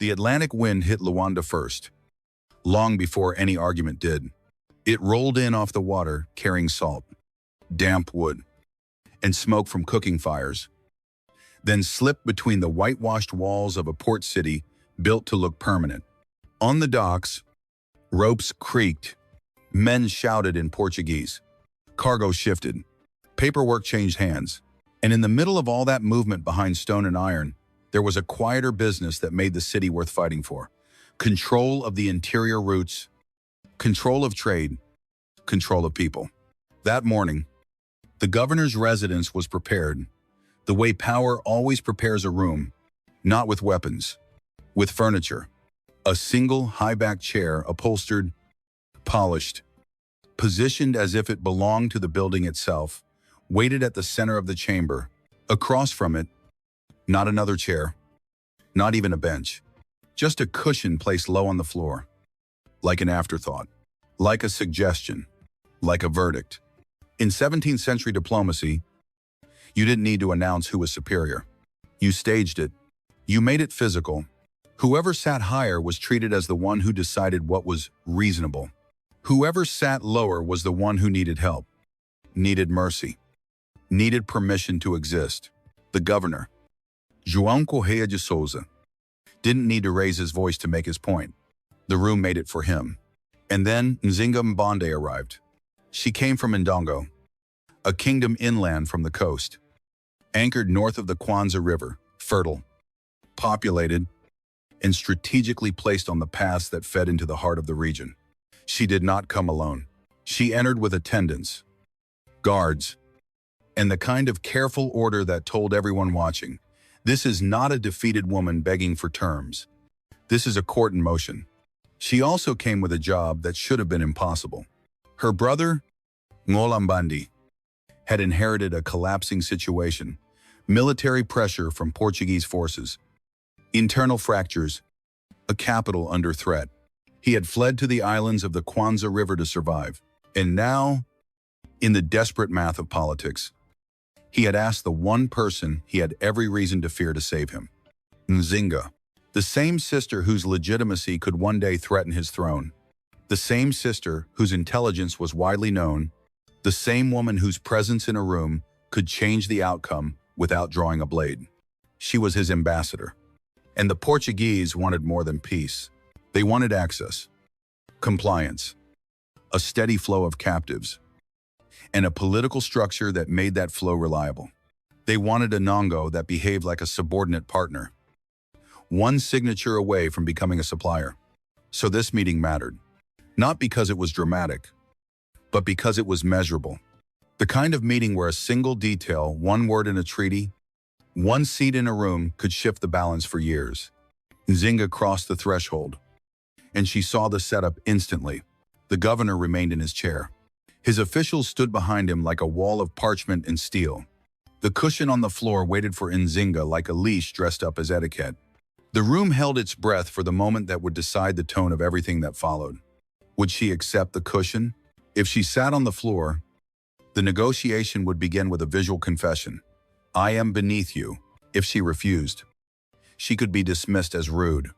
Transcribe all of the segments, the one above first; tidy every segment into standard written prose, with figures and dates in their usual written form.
The Atlantic wind hit Luanda first, long before any argument did. It rolled in off the water, carrying salt, damp wood, and smoke from cooking fires, then slipped between the whitewashed walls of a port city built to look permanent. On the docks, ropes creaked, men shouted in Portuguese, cargo shifted, paperwork changed hands, and in the middle of all that movement behind stone and iron, there was a quieter business that made the city worth fighting for. Control of the interior routes, control of trade, control of people. That morning, the governor's residence was prepared, the way power always prepares a room, not with weapons, with furniture. A single high-backed chair, upholstered, polished, positioned as if it belonged to the building itself, waited at the center of the chamber. Across from it, not another chair, not even a bench, just a cushion placed low on the floor, like an afterthought, like a suggestion, like a verdict. In 17th-century diplomacy, you didn't need to announce who was superior. You staged it. You made it physical. Whoever sat higher was treated as the one who decided what was reasonable. Whoever sat lower was the one who needed help, needed mercy, needed permission to exist. The governor, João Correia de Souza, didn't need to raise his voice to make his point. The room made it for him. And then Nzinga Mbande arrived. She came from Ndongo, a kingdom inland from the coast, anchored north of the Kwanza River, fertile, populated, and strategically placed on the paths that fed into the heart of the region. She did not come alone. She entered with attendants, guards, and the kind of careful order that told everyone watching, this is not a defeated woman begging for terms. This is a court in motion. She also came with a job that should have been impossible. Her brother, Nzinga Mbande, had inherited a collapsing situation, military pressure from Portuguese forces, internal fractures, a capital under threat. He had fled to the islands of the Kwanza River to survive. And now, in the desperate math of politics, he had asked the one person he had every reason to fear to save him. Nzinga, the same sister whose legitimacy could one day threaten his throne, the same sister whose intelligence was widely known, the same woman whose presence in a room could change the outcome without drawing a blade. She was his ambassador. And the Portuguese wanted more than peace. They wanted access, compliance, a steady flow of captives, and a political structure that made that flow reliable. They wanted a Ndongo that behaved like a subordinate partner, one signature away from becoming a supplier. So this meeting mattered, not because it was dramatic, but because it was measurable. The kind of meeting where a single detail, one word in a treaty, one seat in a room could shift the balance for years. Nzinga crossed the threshold, and she saw the setup instantly. The governor remained in his chair. His officials stood behind him like a wall of parchment and steel. The cushion on the floor waited for Nzinga like a leash dressed up as etiquette. The room held its breath for the moment that would decide the tone of everything that followed. Would she accept the cushion? If she sat on the floor, the negotiation would begin with a visual confession. I am beneath you. If she refused, she could be dismissed as rude,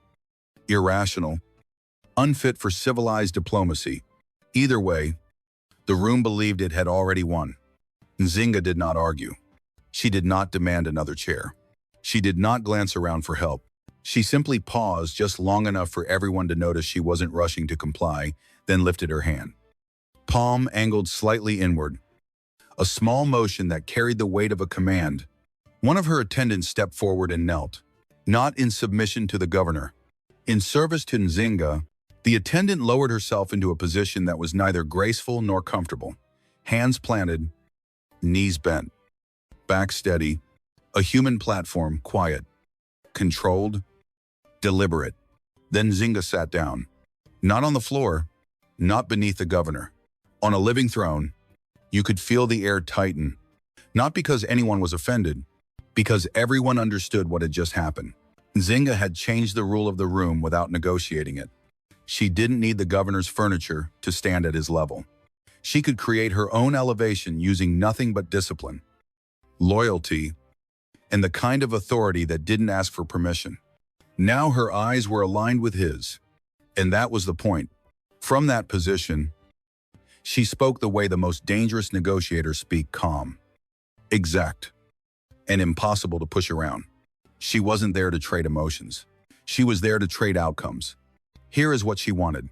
irrational, unfit for civilized diplomacy. Either way, the room believed it had already won. Nzinga did not argue. She did not demand another chair. She did not glance around for help. She simply paused just long enough for everyone to notice she wasn't rushing to comply, then lifted her hand. Palm angled slightly inward, a small motion that carried the weight of a command. One of her attendants stepped forward and knelt, not in submission to the governor. In service to Nzinga, the attendant lowered herself into a position that was neither graceful nor comfortable. Hands planted, knees bent, back steady, a human platform, quiet, controlled, deliberate. Then Nzinga sat down, not on the floor, not beneath the governor, on a living throne. You could feel the air tighten, not because anyone was offended, because everyone understood what had just happened. Nzinga had changed the rule of the room without negotiating it. She didn't need the governor's furniture to stand at his level. She could create her own elevation using nothing but discipline, loyalty, and the kind of authority that didn't ask for permission. Now her eyes were aligned with his, and that was the point. From that position, she spoke the way the most dangerous negotiators speak, calm, exact, and impossible to push around. She wasn't there to trade emotions. She was there to trade outcomes. Here is what she wanted: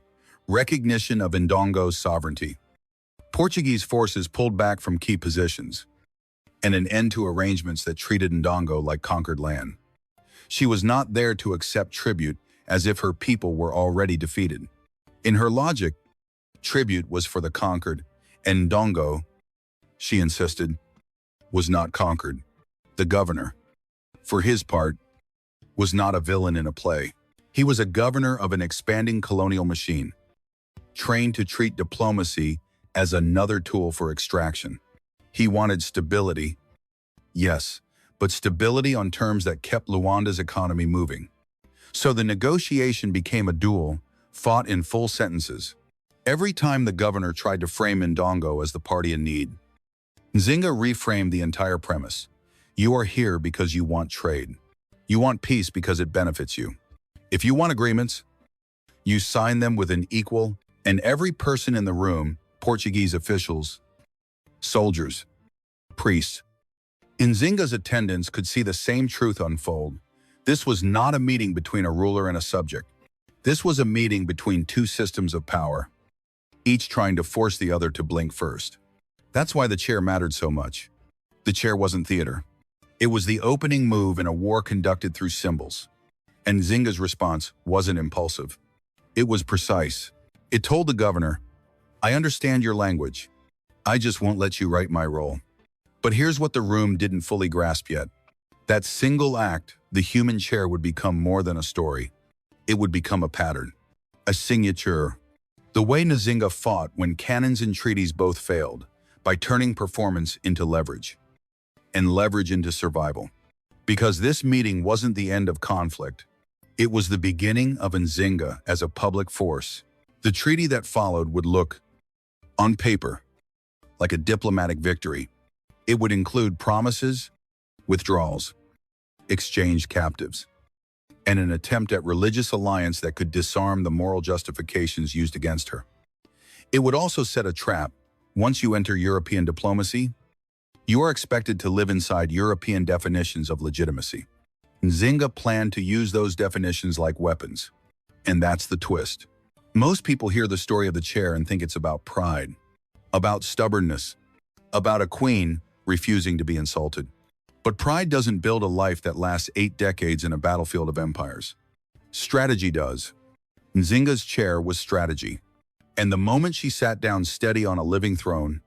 recognition of Ndongo's sovereignty. Portuguese forces pulled back from key positions, and an end to arrangements that treated Ndongo like conquered land. She was not there to accept tribute as if her people were already defeated. In her logic, tribute was for the conquered, and Ndongo, she insisted, was not conquered. The governor, for his part, was not a villain in a play. He was a governor of an expanding colonial machine, trained to treat diplomacy as another tool for extraction. He wanted stability, yes, but stability on terms that kept Luanda's economy moving. So the negotiation became a duel, fought in full sentences. Every time the governor tried to frame Ndongo as the party in need, Nzinga reframed the entire premise. You are here because you want trade. You want peace because it benefits you. If you want agreements, you sign them with an equal, and every person in the room, Portuguese officials, soldiers, priests, Nzinga's attendants could see the same truth unfold. This was not a meeting between a ruler and a subject. This was a meeting between two systems of power, each trying to force the other to blink first. That's why the chair mattered so much. The chair wasn't theater. It was the opening move in a war conducted through symbols. And Nzinga's response wasn't impulsive. It was precise. It told the governor, I understand your language. I just won't let you write my role. But here's what the room didn't fully grasp yet. That single act, the human chair, would become more than a story. It would become a pattern, a signature. The way Nzinga fought when cannons and treaties both failed, by turning performance into leverage, and leverage into survival. Because this meeting wasn't the end of conflict. It was the beginning of Nzinga as a public force. The treaty that followed would look, on paper, like a diplomatic victory. It would include promises, withdrawals, exchanged captives, and an attempt at religious alliance that could disarm the moral justifications used against her. It would also set a trap. Once you enter European diplomacy, you are expected to live inside European definitions of legitimacy. Nzinga planned to use those definitions like weapons. And that's the twist. Most people hear the story of the chair and think it's about pride, about stubbornness, about a queen refusing to be insulted. But pride doesn't build a life that lasts 8 decades in a battlefield of empires. Strategy does. Nzinga's chair was strategy. And the moment she sat down steady on a living throne,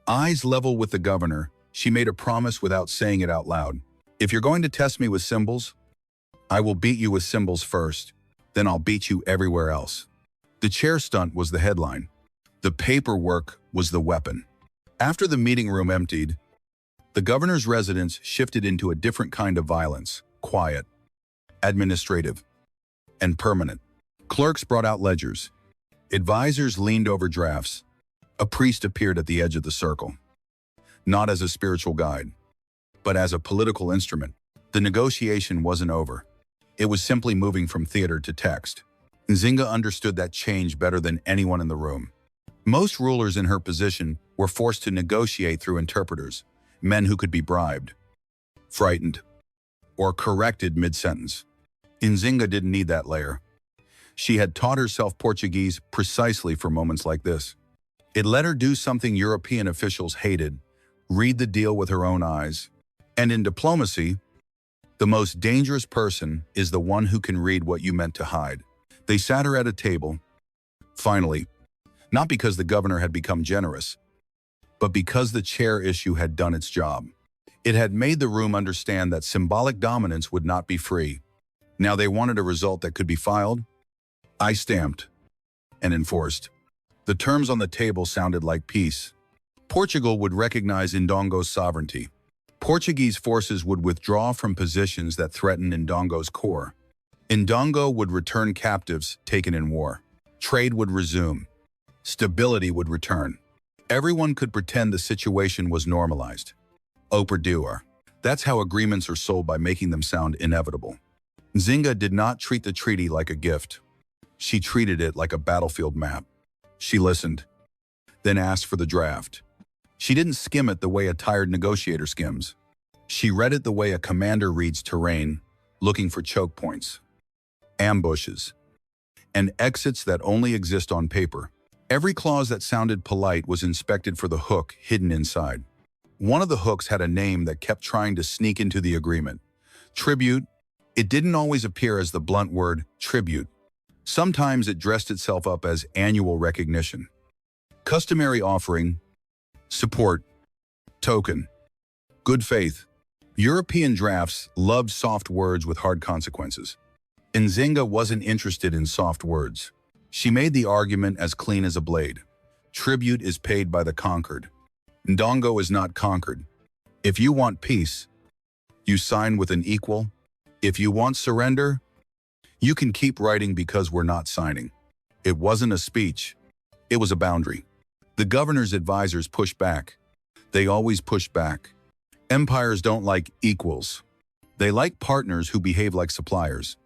eyes level with the governor, she made a promise without saying it out loud. If you're going to test me with symbols, I will beat you with symbols first, then I'll beat you everywhere else. The chair stunt was the headline. The paperwork was the weapon. After the meeting room emptied, the governor's residence shifted into a different kind of violence, quiet, administrative, and permanent. Clerks brought out ledgers. Advisors leaned over drafts. A priest appeared at the edge of the circle, not as a spiritual guide, but as a political instrument. The negotiation wasn't over. It was simply moving from theater to text. Nzinga understood that change better than anyone in the room. Most rulers in her position were forced to negotiate through interpreters, men who could be bribed, frightened, or corrected mid-sentence. Nzinga didn't need that layer. She had taught herself Portuguese precisely for moments like this. It let her do something European officials hated, read the deal with her own eyes. And in diplomacy, the most dangerous person is the one who can read what you meant to hide. They sat her at a table, finally, not because the governor had become generous, but because the chair issue had done its job. It had made the room understand that symbolic dominance would not be free. Now they wanted a result that could be filed, I-stamped, and enforced. The terms on the table sounded like peace. Portugal would recognize Ndongo's sovereignty. Portuguese forces would withdraw from positions that threatened Ndongo's core. Ndongo would return captives taken in war. Trade would resume. Stability would return. Everyone could pretend the situation was normalized. Au revoir. That's how agreements are sold, by making them sound inevitable. Nzinga did not treat the treaty like a gift. She treated it like a battlefield map. She listened, then asked for the draft. She didn't skim it the way a tired negotiator skims. She read it the way a commander reads terrain, looking for choke points, ambushes, and exits that only exist on paper. Every clause that sounded polite was inspected for the hook hidden inside. One of the hooks had a name that kept trying to sneak into the agreement. Tribute. It didn't always appear as the blunt word, tribute. Sometimes it dressed itself up as annual recognition, customary offering, support, token, good faith. European drafts loved soft words with hard consequences. Nzinga wasn't interested in soft words. She made the argument as clean as a blade. Tribute is paid by the conquered. Ndongo is not conquered. If you want peace, you sign with an equal. If you want surrender, you can keep writing because we're not signing. It wasn't a speech. It was a boundary. The governor's advisors pushed back. They always push back. Empires don't like equals. They like partners who behave like suppliers.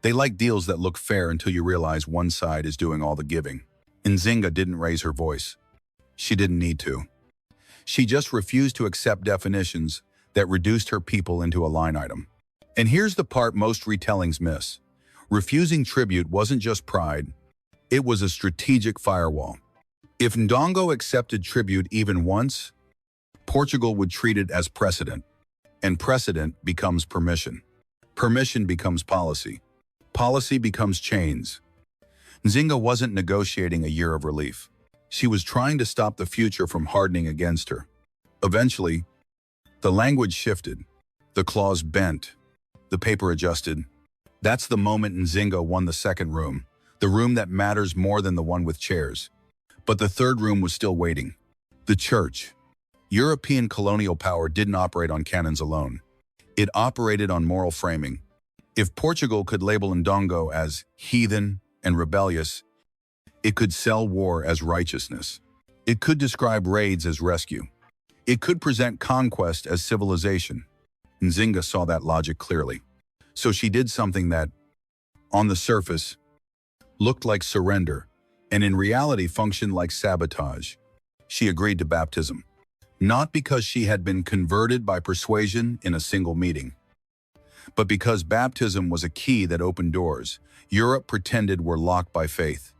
They like deals that look fair until you realize one side is doing all the giving. Nzinga didn't raise her voice. She didn't need to. She just refused to accept definitions that reduced her people into a line item. And here's the part most retellings miss. Refusing tribute wasn't just pride. It was a strategic firewall. If Ndongo accepted tribute even once, Portugal would treat it as precedent. And precedent becomes permission. Permission becomes policy. Policy becomes chains. Nzinga wasn't negotiating a year of relief. She was trying to stop the future from hardening against her. Eventually, the language shifted. The clause bent. The paper adjusted. That's the moment Nzinga won the second room, the room that matters more than the one with chairs. But the third room was still waiting. The church. European colonial power didn't operate on cannons alone. It operated on moral framing. If Portugal could label Ndongo as heathen and rebellious, it could sell war as righteousness. It could describe raids as rescue. It could present conquest as civilization. Nzinga saw that logic clearly. So she did something that, on the surface, looked like surrender, and in reality functioned like sabotage. She agreed to baptism, not because she had been converted by persuasion in a single meeting, but because baptism was a key that opened doors Europe pretended were locked by faith.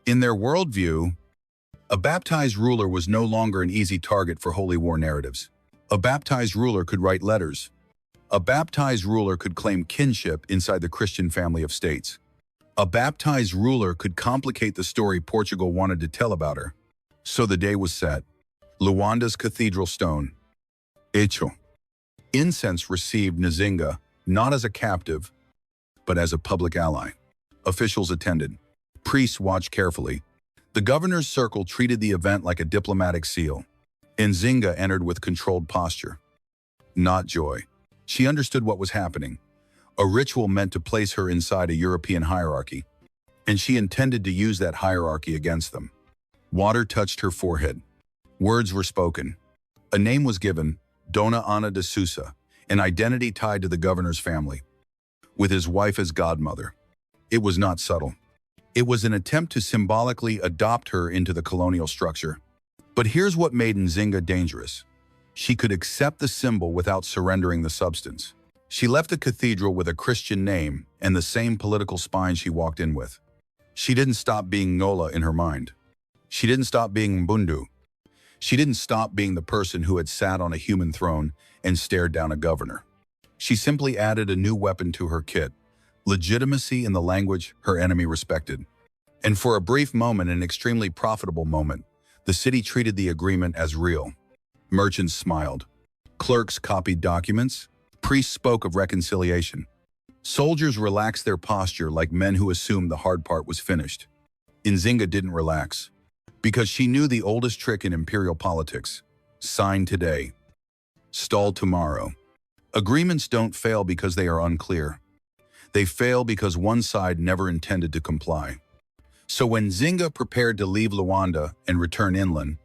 In their worldview, a baptized ruler was no longer an easy target for holy war narratives. A baptized ruler could write letters. A baptized ruler could claim kinship inside the Christian family of states. A baptized ruler could complicate the story Portugal wanted to tell about her. So the day was set. Luanda's cathedral stone. Hecho. Incense received Nzinga not as a captive, but as a public ally. Officials attended. Priests watched carefully. The governor's circle treated the event like a diplomatic seal. Nzinga entered with controlled posture. Not joy. She understood what was happening. A ritual meant to place her inside a European hierarchy, and she intended to use that hierarchy against them. Water touched her forehead. Words were spoken. A name was given, Dona Ana de Sousa, an identity tied to the governor's family, with his wife as godmother. It was not subtle. It was an attempt to symbolically adopt her into the colonial structure. But here's what made Nzinga dangerous. She could accept the symbol without surrendering the substance. She left the cathedral with a Christian name and the same political spine she walked in with. She didn't stop being Ngola in her mind. She didn't stop being Mbundu. She didn't stop being the person who had sat on a human throne and stared down a governor. She simply added a new weapon to her kit, legitimacy in the language her enemy respected. And for a brief moment, an extremely profitable moment, the city treated the agreement as real. Merchants smiled. Clerks copied documents. Priests spoke of reconciliation. Soldiers relaxed their posture like men who assumed the hard part was finished. Nzinga didn't relax, because she knew the oldest trick in imperial politics. Sign today. Stall tomorrow. Agreements don't fail because they are unclear. They fail because one side never intended to comply. So when Nzinga prepared to leave Luanda and return inland,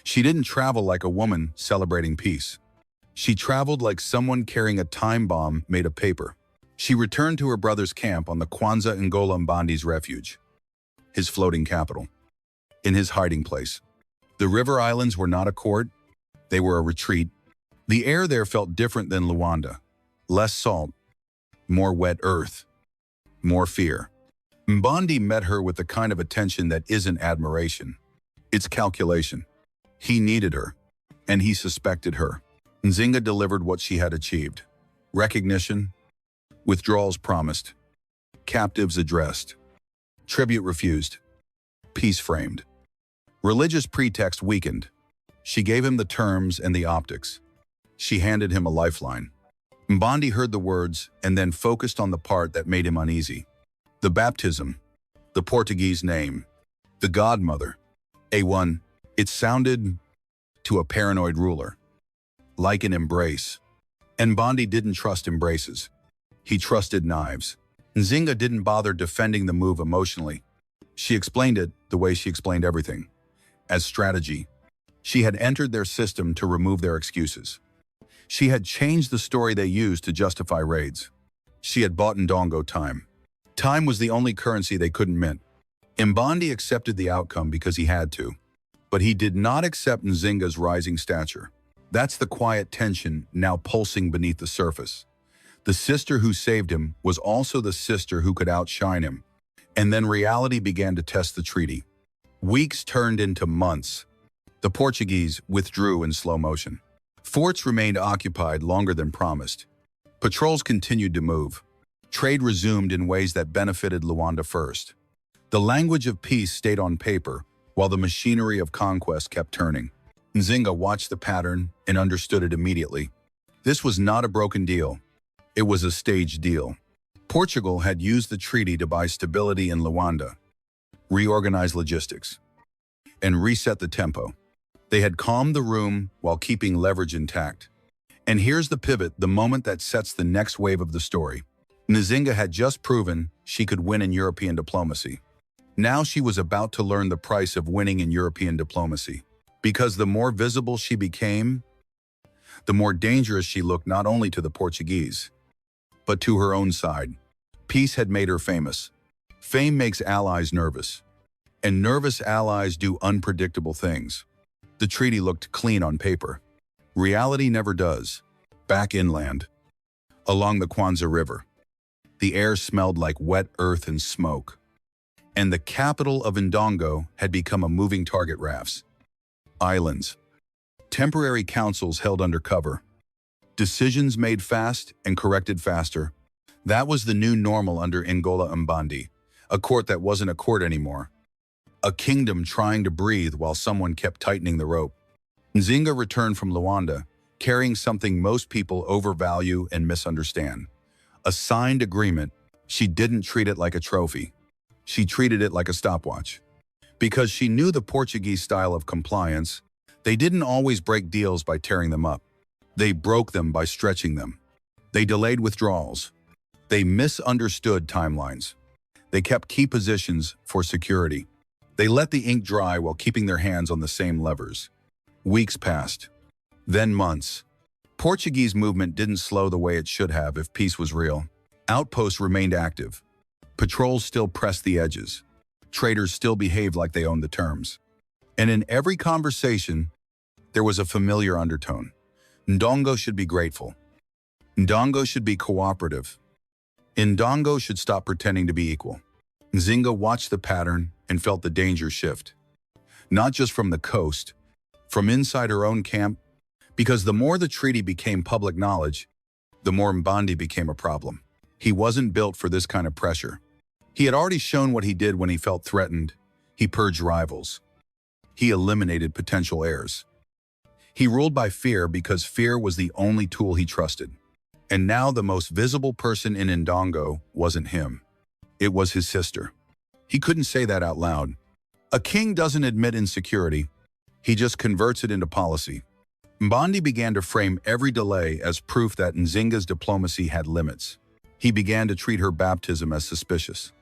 she didn't travel like a woman celebrating peace. She traveled like someone carrying a time bomb made of paper. She returned to her brother's camp on the Nzinga Mbande's refuge, his floating capital, in his hiding place. The river islands were not a court, they were a retreat. The air there felt different than Luanda. Less salt, more wet earth, more fear. Mbande met her with the kind of attention that isn't admiration. It's calculation. He needed her, and he suspected her. Nzinga delivered what she had achieved. Recognition, withdrawals promised, captives addressed, tribute refused, peace framed. Religious pretext weakened. She gave him the terms and the optics. She handed him a lifeline. Mbande heard the words and then focused on the part that made him uneasy. The baptism, the Portuguese name, the godmother. A1, it sounded, to a paranoid ruler, like an embrace. And Mbande didn't trust embraces. He trusted knives. Nzinga didn't bother defending the move emotionally. She explained it the way she explained everything, as strategy. She had entered their system to remove their excuses. She had changed the story they used to justify raids. She had bought Ndongo time. Time was the only currency they couldn't mint. Mbande accepted the outcome because he had to, but he did not accept Nzinga's rising stature. That's the quiet tension now pulsing beneath the surface. The sister who saved him was also the sister who could outshine him. And then reality began to test the treaty. Weeks turned into months. The Portuguese withdrew in slow motion. Forts remained occupied longer than promised. Patrols continued to move. Trade resumed in ways that benefited Luanda first. The language of peace stayed on paper, while the machinery of conquest kept turning. Nzinga watched the pattern and understood it immediately. This was not a broken deal. It was a staged deal. Portugal had used the treaty to buy stability in Luanda, reorganize logistics, and reset the tempo. They had calmed the room while keeping leverage intact. And here's the pivot, the moment that sets the next wave of the story. Nzinga had just proven she could win in European diplomacy. Now she was about to learn the price of winning in European diplomacy. Because the more visible she became, the more dangerous she looked not only to the Portuguese, but to her own side. Peace had made her famous. Fame makes allies nervous, and nervous allies do unpredictable things. The treaty looked clean on paper. Reality never does. Back inland, along the Kwanza River, the air smelled like wet earth and smoke, and the capital of Ndongo had become a moving target. Rafts, islands, temporary councils held under cover, decisions made fast and corrected faster. That was the new normal under Ndongo and Mbande, a court that wasn't a court anymore, a kingdom trying to breathe while someone kept tightening the rope. Nzinga returned from Luanda, carrying something most people overvalue and misunderstand. A signed agreement. She didn't treat it like a trophy. She treated it like a stopwatch. Because she knew the Portuguese style of compliance, they didn't always break deals by tearing them up. They broke them by stretching them. They delayed withdrawals. They misunderstood timelines. They kept key positions for security. They let the ink dry while keeping their hands on the same levers. Weeks passed, then months. Portuguese movement didn't slow the way it should have if peace was real. Outposts remained active. Patrols still pressed the edges. Traders still behaved like they owned the terms. And in every conversation, there was a familiar undertone. Ndongo should be grateful. Ndongo should be cooperative. Ndongo should stop pretending to be equal. Nzinga watched the pattern and felt the danger shift. Not just from the coast, from inside her own camp, because the more the treaty became public knowledge, the more Mbande became a problem. He wasn't built for this kind of pressure. He had already shown what he did when he felt threatened. He purged rivals. He eliminated potential heirs. He ruled by fear because fear was the only tool he trusted. And now the most visible person in Ndongo wasn't him. It was his sister. He couldn't say that out loud. A king doesn't admit insecurity. He just converts it into policy. Mbande began to frame every delay as proof that Nzinga's diplomacy had limits. He began to treat her baptism as suspicious,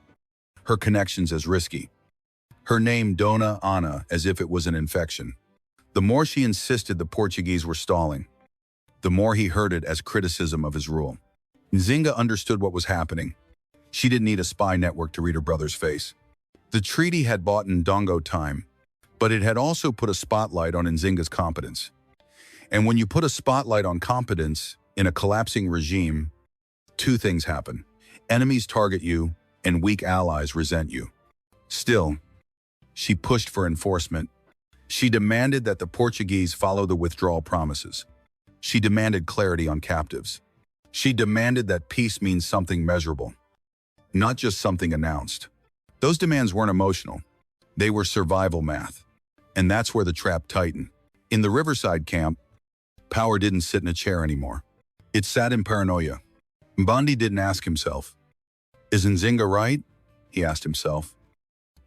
her connections as risky, her name Dona Ana as if it was an infection. The more she insisted the Portuguese were stalling, the more he heard it as criticism of his rule. Nzinga understood what was happening. She didn't need a spy network to read her brother's face. The treaty had bought Ndongo time, but it had also put a spotlight on Nzinga's competence. And when you put a spotlight on competence in a collapsing regime, two things happen. Enemies target you, and weak allies resent you. Still, she pushed for enforcement. She demanded that the Portuguese follow the withdrawal promises. She demanded clarity on captives. She demanded that peace means something measurable, not just something announced. Those demands weren't emotional. They were survival math. And that's where the trap tightened. In the riverside camp, power didn't sit in a chair anymore. It sat in paranoia. Mbande didn't ask himself, "Is Nzinga right?" He asked himself,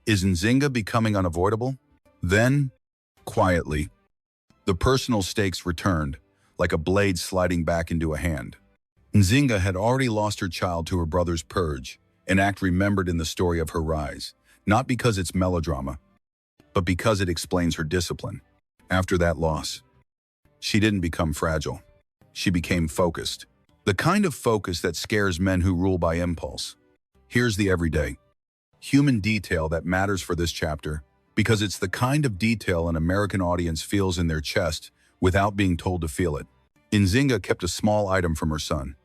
"Is Nzinga becoming unavoidable?" Then, quietly, the personal stakes returned, like a blade sliding back into a hand. Nzinga had already lost her child to her brother's purge, an act remembered in the story of her rise, not because it's melodrama, but because it explains her discipline. After that loss, she didn't become fragile. She became focused. The kind of focus that scares men who rule by impulse. Here's the everyday, human detail that matters for this chapter, because it's the kind of detail an American audience feels in their chest without being told to feel it. Nzinga kept a small item from her son.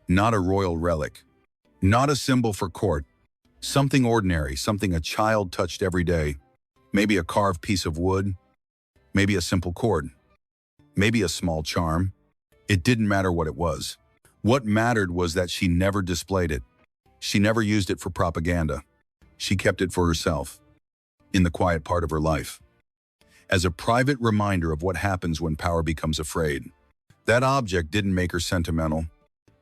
Not a royal relic. Not a symbol for court. Something ordinary, something a child touched every day. Maybe a carved piece of wood. Maybe a simple cord. Maybe a small charm. It didn't matter what it was. What mattered was that she never displayed it. She never used it for propaganda. She kept it for herself, in the quiet part of her life, as a private reminder of what happens when power becomes afraid. That object didn't make her sentimental.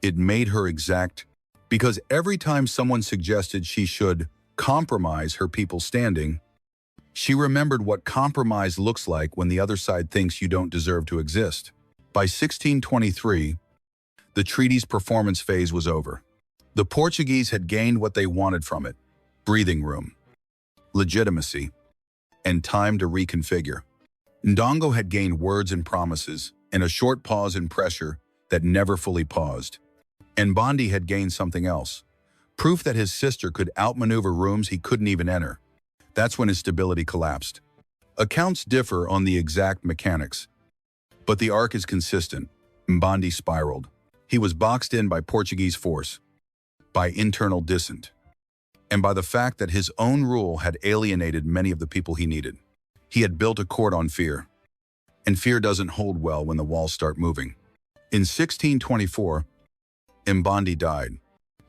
It made her exact, because every time someone suggested she should compromise her people's standing, she remembered what compromise looks like when the other side thinks you don't deserve to exist. By 1623, the treaty's performance phase was over. The Portuguese had gained what they wanted from it: breathing room, legitimacy, and time to reconfigure. Ndongo had gained words and promises, and a short pause in pressure that never fully paused. And Mbande had gained something else: proof that his sister could outmaneuver rooms he couldn't even enter. That's when his stability collapsed. Accounts differ on the exact mechanics, but the arc is consistent. Mbande spiraled. He was boxed in by Portuguese force, by internal dissent, and by the fact that his own rule had alienated many of the people he needed. He had built a court on fear, and fear doesn't hold well when the walls start moving. In 1624, Mbande died.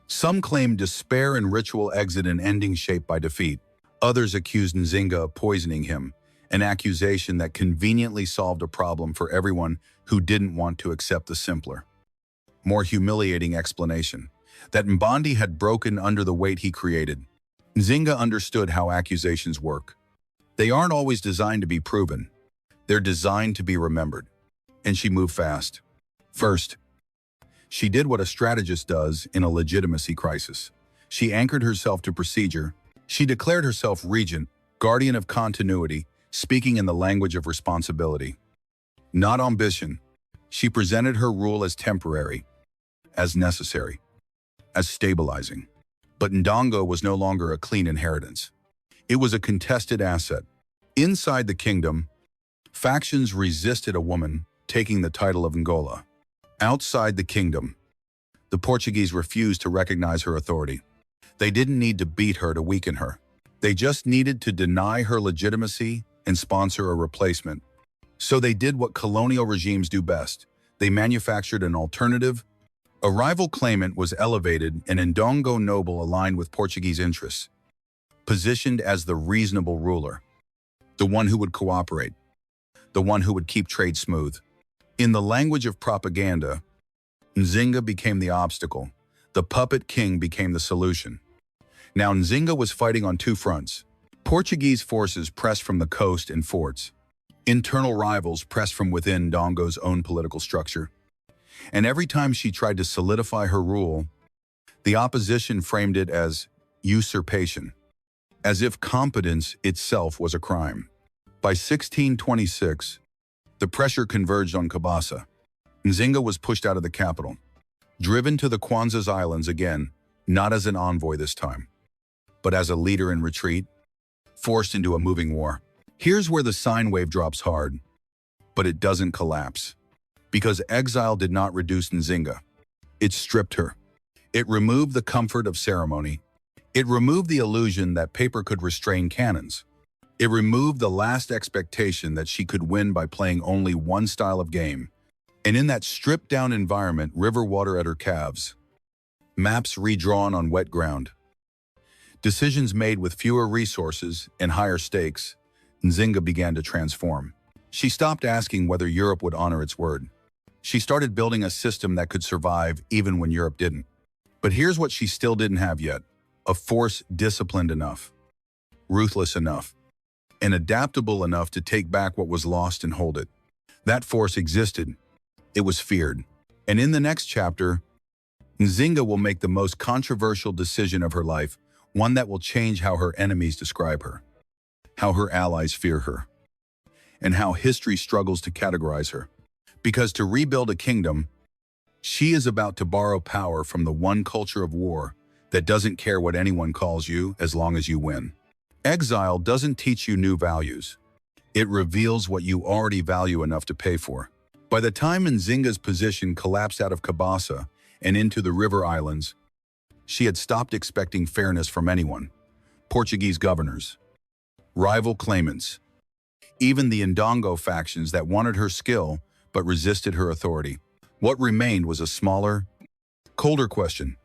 Some claim despair and ritual exit an ending shaped by defeat. Others accused Nzinga of poisoning him, an accusation that conveniently solved a problem for everyone who didn't want to accept the simpler, more humiliating explanation: that Mbande had broken under the weight he created. Nzinga understood how accusations work. They aren't always designed to be proven. They're designed to be remembered. And she moved fast. First, she did what a strategist does in a legitimacy crisis. She anchored herself to procedure. She declared herself regent, guardian of continuity, speaking in the language of responsibility. Not ambition. She presented her rule as temporary, as necessary, as stabilizing. But Ndongo was no longer a clean inheritance. It was a contested asset. Inside the kingdom, factions resisted a woman taking the title of Angola. Outside the kingdom, the Portuguese refused to recognize her authority. They didn't need to beat her to weaken her. They just needed to deny her legitimacy and sponsor a replacement. So they did what colonial regimes do best. They manufactured an alternative. A rival claimant was elevated, an Ndongo noble aligned with Portuguese interests, positioned as the reasonable ruler, the one who would cooperate, the one who would keep trade smooth. In the language of propaganda, Nzinga became the obstacle. The puppet king became the solution. Now Nzinga was fighting on two fronts. Portuguese forces pressed from the coast and forts. Internal rivals pressed from within Ndongo's own political structure. And every time she tried to solidify her rule, the opposition framed it as usurpation, as if competence itself was a crime. By 1626, the pressure converged on Cabasa. Nzinga was pushed out of the capital. driven to the Kwanzas Islands again, not as an envoy this time, but as a leader in retreat, forced into a moving war. Here's where the sine wave drops hard, but it doesn't collapse. Because exile did not reduce Nzinga. It stripped her. It removed the comfort of ceremony. It removed the illusion that paper could restrain cannons. It removed the last expectation that she could win by playing only one style of game. And in that stripped-down environment, river water at her calves, maps redrawn on wet ground, decisions made with fewer resources and higher stakes, Nzinga began to transform. She stopped asking whether Europe would honor its word. She started building a system that could survive even when Europe didn't. But here's what she still didn't have yet: a force disciplined enough, ruthless enough, and adaptable enough to take back what was lost and hold it. That force existed. It was feared. And in the next chapter, Nzinga will make the most controversial decision of her life, one that will change how her enemies describe her, how her allies fear her, and how history struggles to categorize her. Because to rebuild a kingdom, she is about to borrow power from the one culture of war that doesn't care what anyone calls you as long as you win. Exile doesn't teach you new values. It reveals what you already value enough to pay for. By the time Nzinga's position collapsed out of Kabasa and into the river islands, she had stopped expecting fairness from anyone: Portuguese governors, rival claimants, even the Ndongo factions that wanted her skill but resisted her authority. What remained was a smaller, colder question: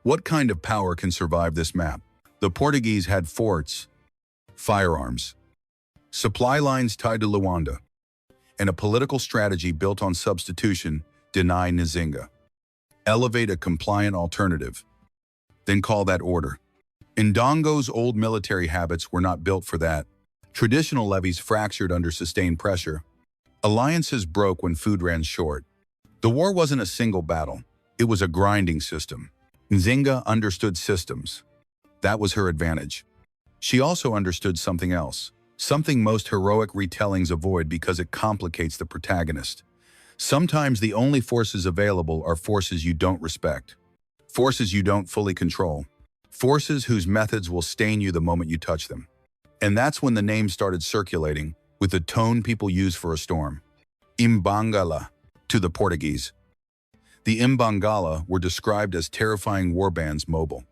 what kind of power can survive this map? The Portuguese had forts, firearms, supply lines tied to Luanda, and a political strategy built on substitution. Deny Nzinga. Elevate a compliant alternative. Then call that order. Ndongo's old military habits were not built for that. Traditional levies fractured under sustained pressure. Alliances broke when food ran short. The war wasn't a single battle. It was a grinding system. Nzinga understood systems. That was her advantage. She also understood something else, something most heroic retellings avoid because it complicates the protagonist. Sometimes the only forces available are forces you don't respect, forces you don't fully control, forces whose methods will stain you the moment you touch them. And that's when the name started circulating, with the tone people use for a storm. Imbangala, to the Portuguese. The Imbangala were described as terrifying warbands, mobile,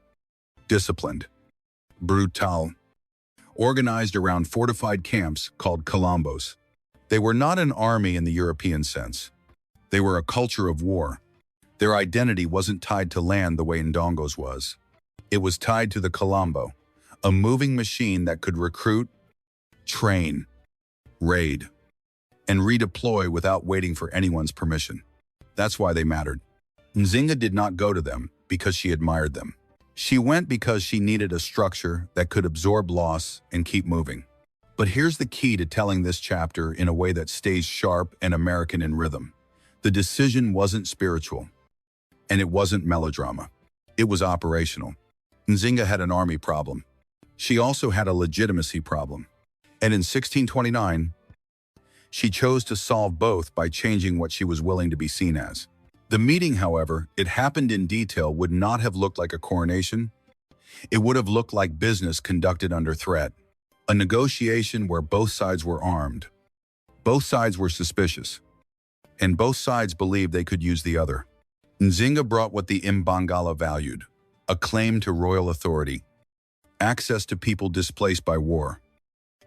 disciplined, brutal, organized around fortified camps called colombos. They were not an army in the European sense. They were a culture of war. Their identity wasn't tied to land the way Ndongo's was. It was tied to the colombo, a moving machine that could recruit, train, raid, and redeploy without waiting for anyone's permission. That's why they mattered. Nzinga did not go to them because she admired them. She went because she needed a structure that could absorb loss and keep moving. But here's the key to telling this chapter in a way that stays sharp and American in rhythm. The decision wasn't spiritual, and it wasn't melodrama. It was operational. Nzinga had an army problem. She also had a legitimacy problem. And in 1629, she chose to solve both by changing what she was willing to be seen as. The meeting, however, it happened in detail, would not have looked like a coronation. It would have looked like business conducted under threat. A negotiation where both sides were armed. Both sides were suspicious. And both sides believed they could use the other. Nzinga brought what the Imbangala valued: a claim to royal authority, access to people displaced by war,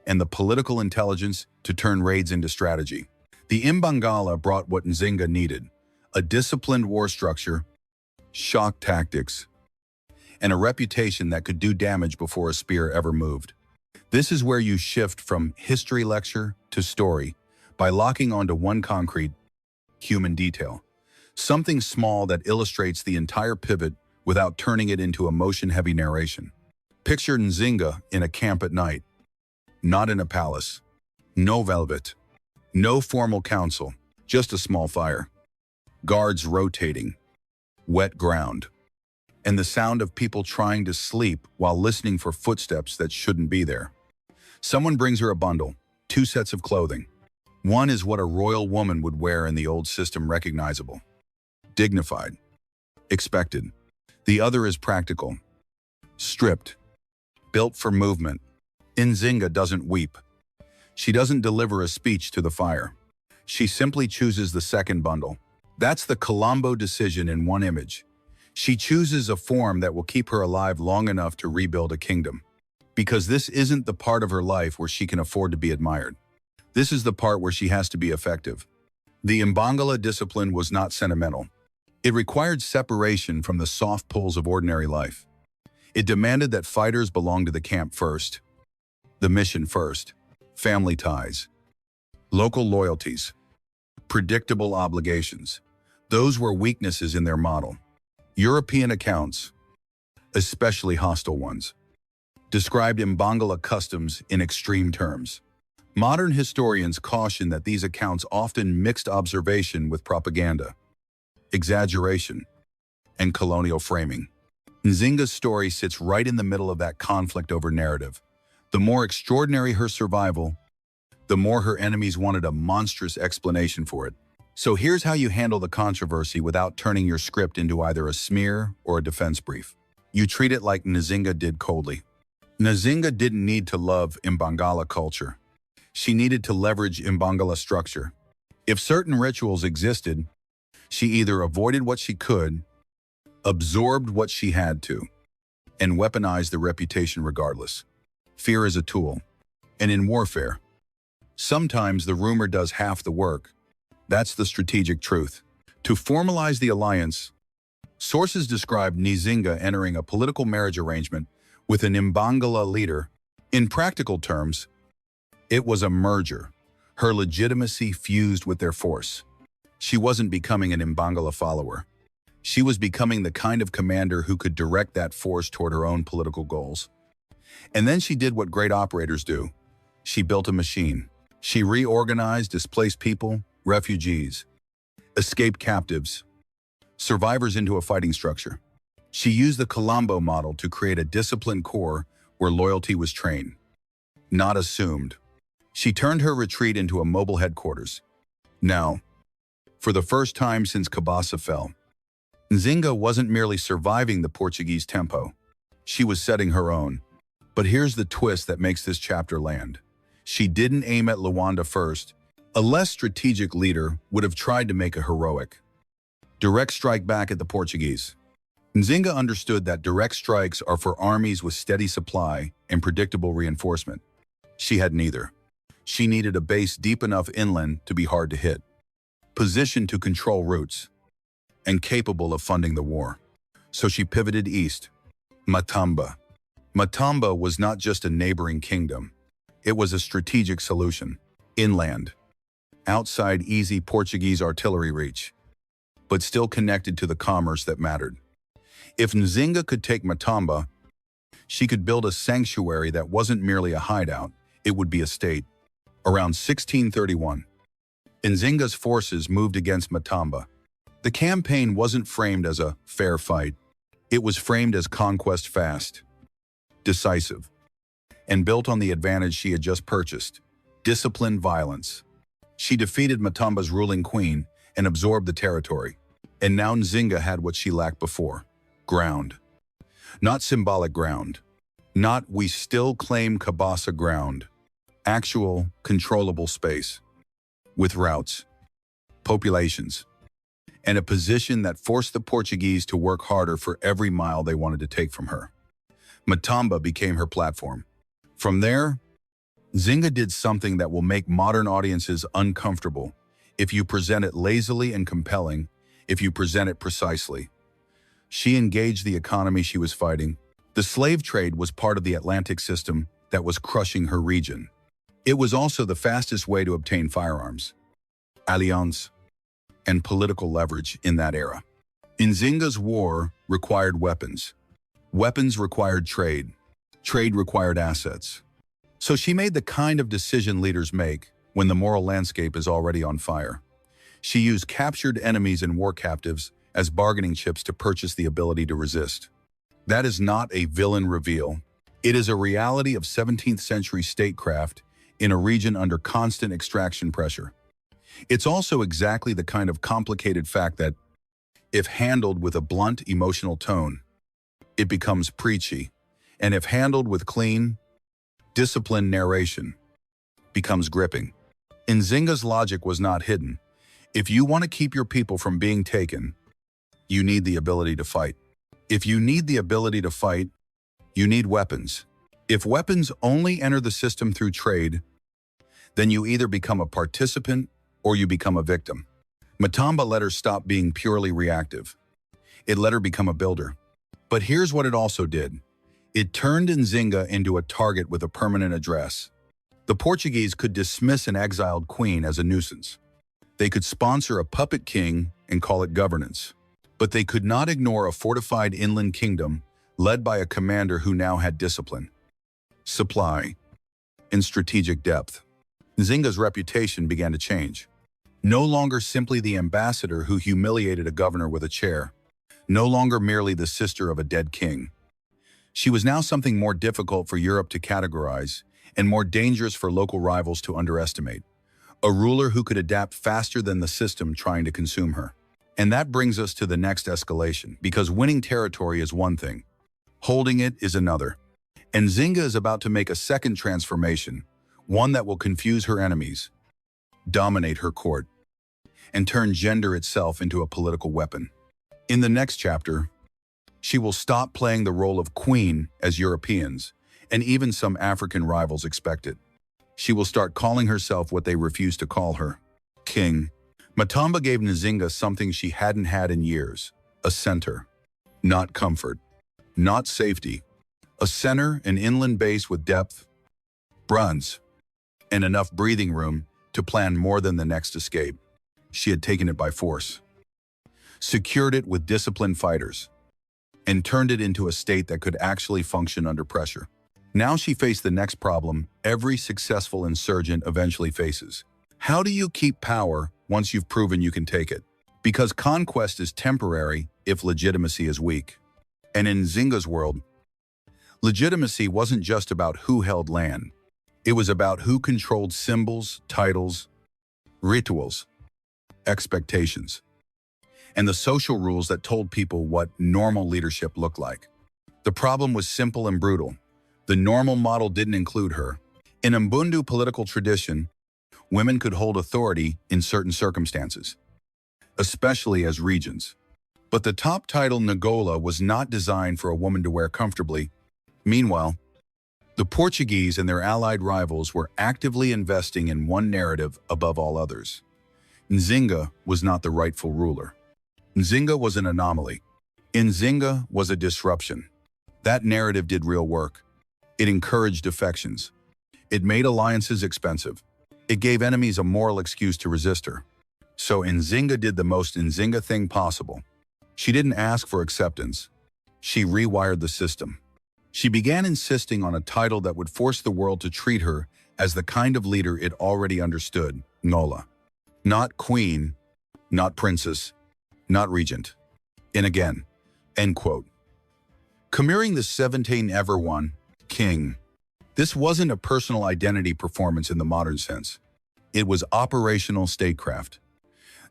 and the political intelligence to turn raids into strategy. The Imbangala brought what Nzinga needed: a disciplined war structure, shock tactics, and a reputation that could do damage before a spear ever moved. This is where you shift from history lecture to story by locking onto one concrete, human detail. Something small that illustrates the entire pivot without turning it into emotion-heavy narration. Picture Nzinga in a camp at night. Not in a palace. No velvet. No formal council. Just a small fire. Guards rotating. Wet ground. And the sound of people trying to sleep while listening for footsteps that shouldn't be there. Someone brings her a bundle. 2 sets of clothing. One is what a royal woman would wear in the old system, recognizable, dignified, expected. The other is practical, stripped, built for movement. Nzinga doesn't weep. She doesn't deliver a speech to the fire. She simply chooses the second bundle. That's the Colombo decision in one image. She chooses a form that will keep her alive long enough to rebuild a kingdom. Because this isn't the part of her life where she can afford to be admired. This is the part where she has to be effective. The Mbangala discipline was not sentimental. It required separation from the soft pulls of ordinary life. It demanded that fighters belong to the camp first, the mission first, family ties, local loyalties, predictable obligations. Those were weaknesses in their model. European accounts, especially hostile ones, described Mbangala customs in extreme terms. Modern historians caution that these accounts often mixed observation with propaganda, exaggeration, and colonial framing. Nzinga's story sits right in the middle of that conflict over narrative. The more extraordinary her survival, the more her enemies wanted a monstrous explanation for it. So here's how you handle the controversy without turning your script into either a smear or a defense brief. You treat it like Nzinga did coldly. Nzinga didn't need to love Mbangala culture. She needed to leverage Mbangala structure. If certain rituals existed, she either avoided what she could, absorbed what she had to, and weaponized the reputation regardless. Fear is a tool. And in warfare, sometimes the rumor does half the work. That's the strategic truth. To formalize the alliance, sources describe Nzinga entering a political marriage arrangement with an Mbangala leader. In practical terms, it was a merger. Her legitimacy fused with their force. She wasn't becoming an Mbangala follower. She was becoming the kind of commander who could direct that force toward her own political goals. And then she did what great operators do. She built a machine. She reorganized displaced people, refugees, escaped captives, survivors into a fighting structure. She used the Colombo model to create a disciplined core where loyalty was trained, not assumed. She turned her retreat into a mobile headquarters. Now, for the first time since Kabasa fell, Nzinga wasn't merely surviving the Portuguese tempo. She was setting her own. But here's the twist that makes this chapter land. She didn't aim at Luanda first. A less strategic leader would have tried to make a heroic, direct strike back at the Portuguese. Nzinga understood that direct strikes are for armies with steady supply and predictable reinforcement. She had neither. She needed a base deep enough inland to be hard to hit, positioned to control routes, and capable of funding the war. So she pivoted east. Matamba. Matamba was not just a neighboring kingdom. It was a strategic solution. Inland, outside easy Portuguese artillery reach, but still connected to the commerce that mattered. If Nzinga could take Matamba, she could build a sanctuary that wasn't merely a hideout, it would be a state. Around 1631, Nzinga's forces moved against Matamba. The campaign wasn't framed as a fair fight. It was framed as conquest fast, decisive, and built on the advantage she had just purchased, disciplined violence. She defeated Matamba's ruling queen and absorbed the territory. And now Nzinga had what she lacked before: ground. Not symbolic ground. Not "we still claim Kabasa ground." Actual, controllable space. With routes, populations, and a position that forced the Portuguese to work harder for every mile they wanted to take from her. Matamba became her platform. From there, Nzinga did something that will make modern audiences uncomfortable if you present it lazily and compelling, if you present it precisely. She engaged the economy she was fighting. The slave trade was part of the Atlantic system that was crushing her region. It was also the fastest way to obtain firearms, alliance, and political leverage in that era. Nzinga's war required weapons. Weapons required trade. Trade required assets. So she made the kind of decision leaders make when the moral landscape is already on fire. She used captured enemies and war captives as bargaining chips to purchase the ability to resist. That is not a villain reveal. It is a reality of 17th-century statecraft in a region under constant extraction pressure. It's also exactly the kind of complicated fact that If handled with a blunt, emotional tone, it becomes preachy. And if handled with clean, disciplined narration, becomes gripping. Nzinga's logic was not hidden. If you want to keep your people from being taken, you need the ability to fight. If you need the ability to fight, you need weapons. If weapons only enter the system through trade, then you either become a participant or you become a victim. Matamba let her stop being purely reactive. It let her become a builder. But here's what it also did. It turned Nzinga into a target with a permanent address. The Portuguese could dismiss an exiled queen as a nuisance. They could sponsor a puppet king and call it governance. But they could not ignore a fortified inland kingdom led by a commander who now had discipline, supply, and strategic depth. Nzinga's reputation began to change. No longer simply the ambassador who humiliated a governor with a chair. No longer merely the sister of a dead king. She was now something more difficult for Europe to categorize and more dangerous for local rivals to underestimate. A ruler who could adapt faster than the system trying to consume her. And that brings us to the next escalation, because winning territory is one thing, holding it is another. And Nzinga is about to make a second transformation, one that will confuse her enemies, dominate her court, and turn gender itself into a political weapon. In the next chapter, she will stop playing the role of queen as Europeans, and even some African rivals expected. She will start calling herself what they refuse to call her, king. Matamba gave Nzinga something she hadn't had in years, a center. Not comfort, not safety. A center, an inland base with depth, bronze, and enough breathing room to plan more than the next escape. She had taken it by force, secured it with disciplined fighters, and turned it into a state that could actually function under pressure. Now she faced the next problem every successful insurgent eventually faces. How do you keep power once you've proven you can take it? Because conquest is temporary if legitimacy is weak. And in Nzinga's world, legitimacy wasn't just about who held land. It was about who controlled symbols, titles, rituals, expectations, and the social rules that told people what normal leadership looked like. The problem was simple and brutal. The normal model didn't include her. In Mbundu political tradition, women could hold authority in certain circumstances, especially as regents. But the top title Ngola was not designed for a woman to wear comfortably. Meanwhile, the Portuguese and their allied rivals were actively investing in one narrative above all others. Nzinga was not the rightful ruler. Nzinga was an anomaly. Nzinga was a disruption. That narrative did real work. It encouraged defections. It made alliances expensive. It gave enemies a moral excuse to resist her. So Nzinga did the most Nzinga thing possible. She didn't ask for acceptance. She rewired the system. She began insisting on a title that would force the world to treat her as the kind of leader it already understood, Ngola. Not queen, not princess, not regent. And again, end quote. Commuring the 17 ever one, king. This wasn't a personal identity performance in the modern sense. It was operational statecraft.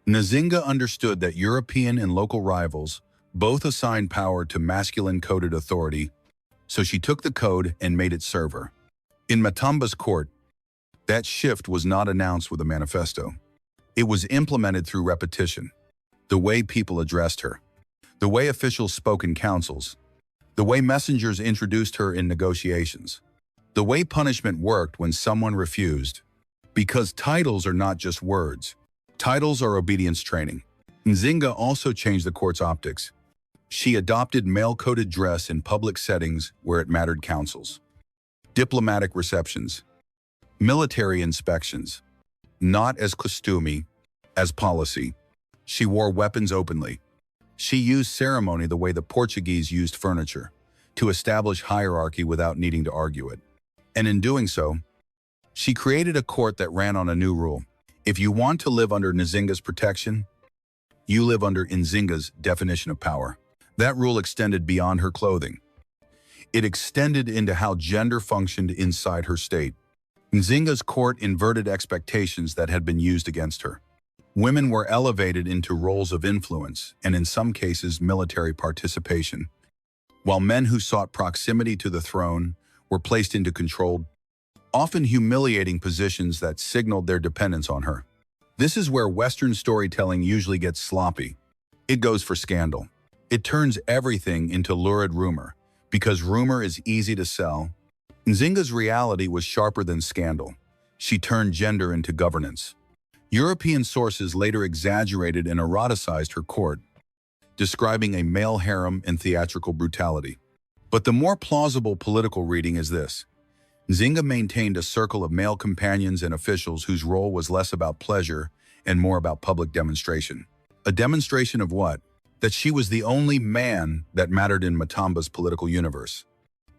Nzinga understood that European and local rivals both assigned power to masculine-coded authority, so she took the code and made it serve her. In Matamba's court, that shift was not announced with a manifesto. It was implemented through repetition. The way people addressed her, the way officials spoke in councils, the way messengers introduced her in negotiations, the way punishment worked when someone refused. Because titles are not just words. Titles are obedience training. Nzinga also changed the court's optics. She adopted male-coded dress in public settings where it mattered councils, diplomatic receptions, military inspections, not as costumey, as policy. She wore weapons openly. She used ceremony the way the Portuguese used furniture, to establish hierarchy without needing to argue it. And in doing so, she created a court that ran on a new rule. If you want to live under Nzinga's protection, you live under Nzinga's definition of power. That rule extended beyond her clothing. It extended into how gender functioned inside her state. Nzinga's court inverted expectations that had been used against her. Women were elevated into roles of influence and in some cases military participation, while men who sought proximity to the throne were placed into controlled, often humiliating positions that signaled their dependence on her. This is where Western storytelling usually gets sloppy. It goes for scandal. It turns everything into lurid rumor, because rumor is easy to sell. Nzinga's reality was sharper than scandal. She turned gender into governance. European sources later exaggerated and eroticized her court, describing a male harem and theatrical brutality. But the more plausible political reading is this. Nzinga maintained a circle of male companions and officials whose role was less about pleasure and more about public demonstration. A demonstration of what? That she was the only man that mattered in Matamba's political universe.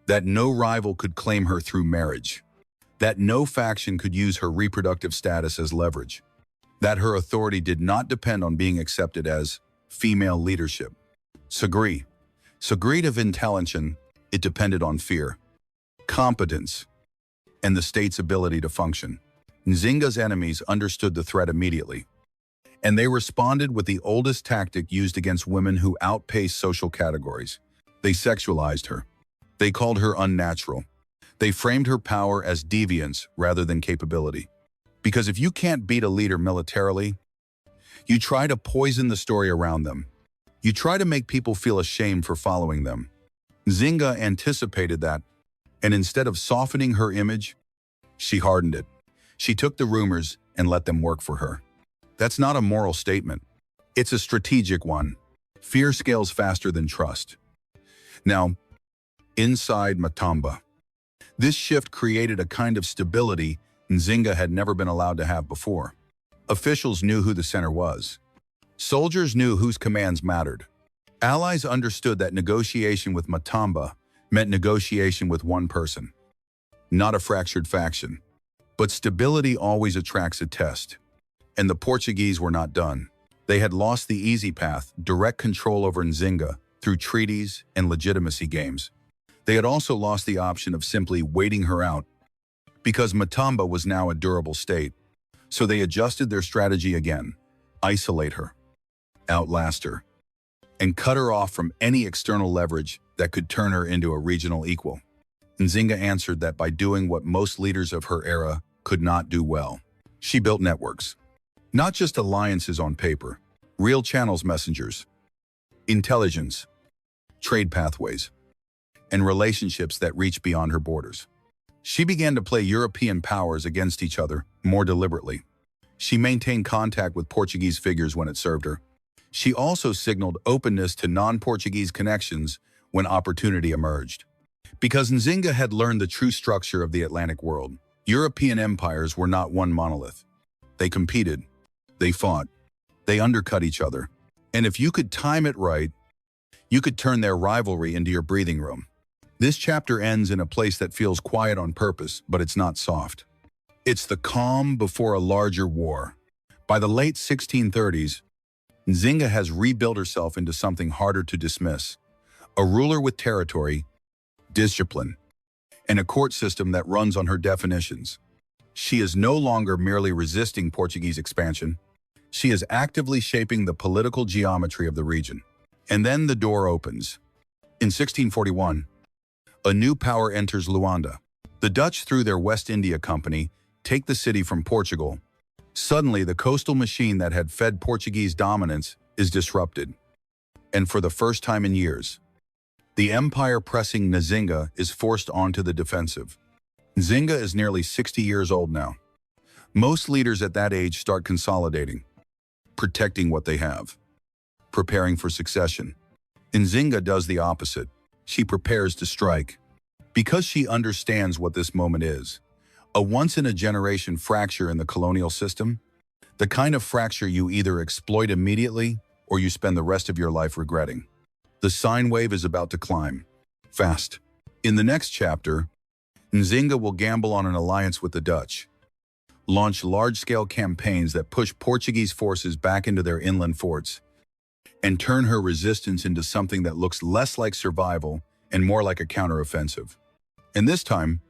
That no rival could claim her through marriage. That no faction could use her reproductive status as leverage. That her authority did not depend on being accepted as female leadership. Sagreed of intelligence, it depended on fear, competence, and the state's ability to function. Nzinga's enemies understood the threat immediately, and they responded with the oldest tactic used against women who outpaced social categories. They sexualized her. They called her unnatural. They framed her power as deviance rather than capability. Because if you can't beat a leader militarily, you try to poison the story around them. You try to make people feel ashamed for following them. Nzinga anticipated that, and instead of softening her image, she hardened it. She took the rumors and let them work for her. That's not a moral statement. It's a strategic one. Fear scales faster than trust. Now, inside Matamba, this shift created a kind of stability Nzinga had never been allowed to have before. Officials knew who the center was. Soldiers knew whose commands mattered. Allies understood that negotiation with Matamba meant negotiation with one person, not a fractured faction. But stability always attracts a test. And the Portuguese were not done. They had lost the easy path, direct control over Nzinga, through treaties and legitimacy games. They had also lost the option of simply waiting her out, because Matamba was now a durable state. So they adjusted their strategy again: isolate her, outlast her, and cut her off from any external leverage that could turn her into a regional equal. Nzinga answered that by doing what most leaders of her era could not do well. She built networks. Not just alliances on paper, real channels, messengers, intelligence, trade pathways, and relationships that reach beyond her borders. She began to play European powers against each other more deliberately. She maintained contact with Portuguese figures when it served her. She also signaled openness to non-Portuguese connections when opportunity emerged. Because Nzinga had learned the true structure of the Atlantic world, European empires were not one monolith. They competed, they fought, they undercut each other. And if you could time it right, you could turn their rivalry into your breathing room. This chapter ends in a place that feels quiet on purpose, but it's not soft. It's the calm before a larger war. By the late 1630s, Nzinga has rebuilt herself into something harder to dismiss: a ruler with territory, discipline, and a court system that runs on her definitions. She is no longer merely resisting Portuguese expansion. She is actively shaping the political geometry of the region. And then the door opens. In 1641, a new power enters Luanda. The Dutch, through their West India Company, take the city from Portugal. Suddenly, the coastal machine that had fed Portuguese dominance is disrupted. And for the first time in years, the empire pressing Nzinga is forced onto the defensive. Nzinga is nearly 60 years old now. Most leaders at that age start consolidating, protecting what they have, preparing for succession. Nzinga does the opposite. She prepares to strike. Because she understands what this moment is: a once-in-a-generation fracture in the colonial system, the kind of fracture you either exploit immediately or you spend the rest of your life regretting. The sine wave is about to climb, fast. In the next chapter, Nzinga will gamble on an alliance with the Dutch, launch large-scale campaigns that push Portuguese forces back into their inland forts, and turn her resistance into something that looks less like survival and more like a counteroffensive. And this time,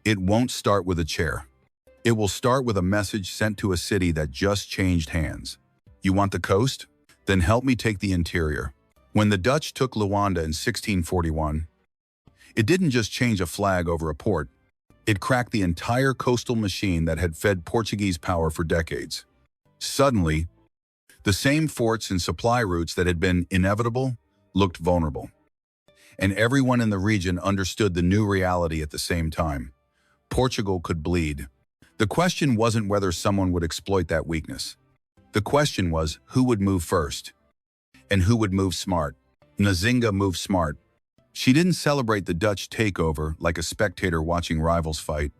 it won't start with a chair. It will start with a message sent to a city that just changed hands. You want the coast? Then help me take the interior. When the Dutch took Luanda in 1641, it didn't just change a flag over a port. It cracked the entire coastal machine that had fed Portuguese power for decades. Suddenly, the same forts and supply routes that had been inevitable looked vulnerable. And everyone in the region understood the new reality at the same time. Portugal could bleed. The question wasn't whether someone would exploit that weakness. The question was who would move first, and who would move smart. Nzinga moved smart. She didn't celebrate the Dutch takeover like a spectator watching rivals fight.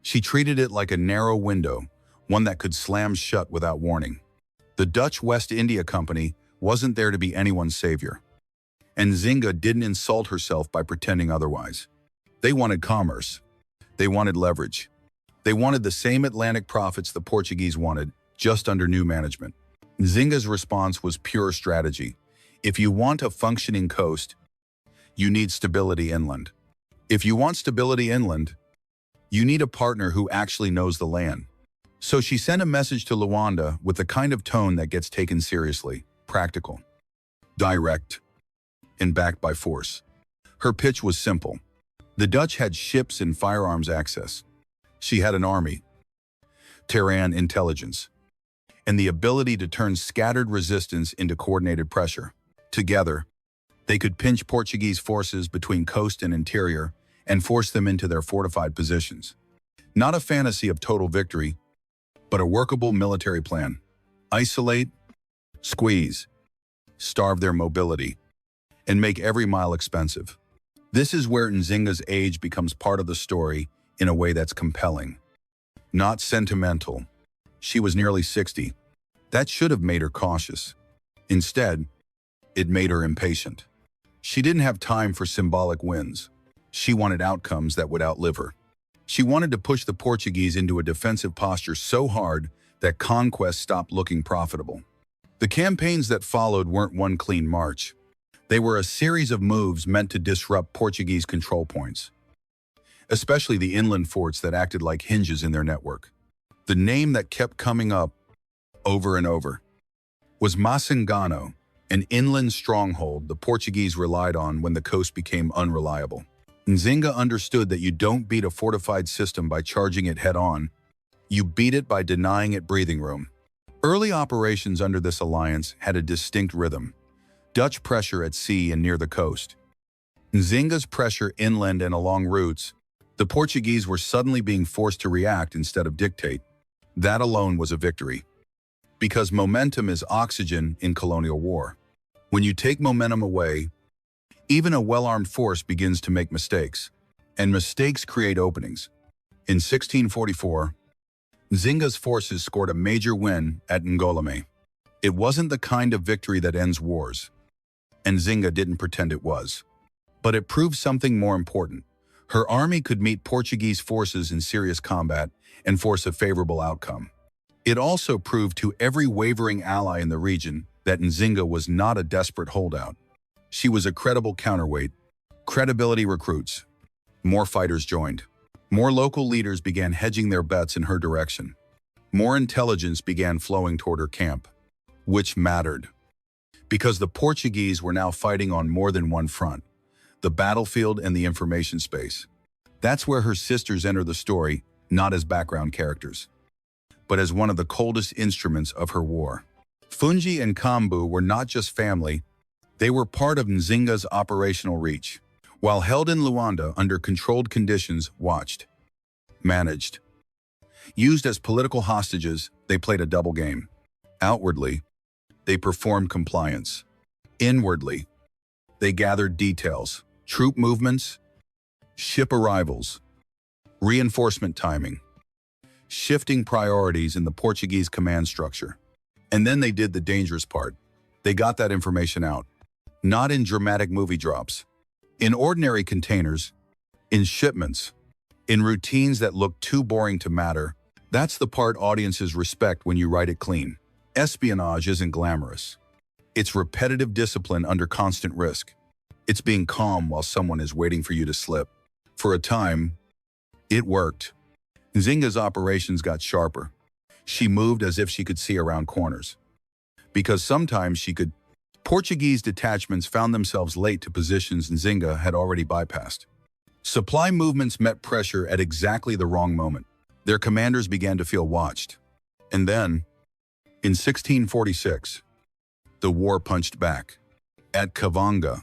She treated it like a narrow window, one that could slam shut without warning. The Dutch West India Company wasn't there to be anyone's savior. And Nzinga didn't insult herself by pretending otherwise. They wanted commerce. They wanted leverage. They wanted the same Atlantic profits the Portuguese wanted, just under new management. Nzinga's response was pure strategy. If you want a functioning coast, you need stability inland. If you want stability inland, you need a partner who actually knows the land. So she sent a message to Luanda with the kind of tone that gets taken seriously, practical, direct, and backed by force. Her pitch was simple. The Dutch had ships and firearms access. She had an army, terrain intelligence, and the ability to turn scattered resistance into coordinated pressure. Together, they could pinch Portuguese forces between coast and interior and force them into their fortified positions. Not a fantasy of total victory, but a workable military plan. Isolate, squeeze, starve their mobility, and make every mile expensive. This is where Nzinga's age becomes part of the story in a way that's compelling. Not sentimental. She was nearly 60. That should have made her cautious. Instead, it made her impatient. She didn't have time for symbolic wins. She wanted outcomes that would outlive her. She wanted to push the Portuguese into a defensive posture so hard that conquest stopped looking profitable. The campaigns that followed weren't one clean march. They were a series of moves meant to disrupt Portuguese control points, especially the inland forts that acted like hinges in their network. The name that kept coming up over and over was Masangano, an inland stronghold the Portuguese relied on when the coast became unreliable. Nzinga understood that you don't beat a fortified system by charging it head-on. You beat it by denying it breathing room. Early operations under this alliance had a distinct rhythm. Dutch pressure at sea and near the coast. Nzinga's pressure inland and along routes. The Portuguese were suddenly being forced to react instead of dictate. That alone was a victory. Because momentum is oxygen in colonial war. When you take momentum away, even a well-armed force begins to make mistakes. And mistakes create openings. In 1644, Nzinga's forces scored a major win at Angola. It wasn't the kind of victory that ends wars. And Nzinga didn't pretend it was. But it proved something more important. Her army could meet Portuguese forces in serious combat and force a favorable outcome. It also proved to every wavering ally in the region that Nzinga was not a desperate holdout. She was a credible counterweight. Credibility recruits. More fighters joined. More local leaders began hedging their bets in her direction. More intelligence began flowing toward her camp, which mattered. Because the Portuguese were now fighting on more than one front, the battlefield and the information space. That's where her sisters enter the story, not as background characters, but as one of the coldest instruments of her war. Fungi and Kambu were not just family, they were part of Nzinga's operational reach. While held in Luanda under controlled conditions, watched, managed, used as political hostages, they played a double game. Outwardly, they performed compliance. Inwardly, they gathered details, troop movements, ship arrivals, reinforcement timing, shifting priorities in the Portuguese command structure. And then they did the dangerous part. They got that information out. Not in dramatic movie drops. In ordinary containers, in shipments, in routines that look too boring to matter. That's the part audiences respect when you write it clean. Espionage isn't glamorous. It's repetitive discipline under constant risk. It's being calm while someone is waiting for you to slip. For a time, it worked. Nzinga's operations got sharper. She moved as if she could see around corners. Because sometimes she could. Portuguese detachments found themselves late to positions Nzinga had already bypassed. Supply movements met pressure at exactly the wrong moment. Their commanders began to feel watched. And then, in 1646, the war punched back. At Cavanga,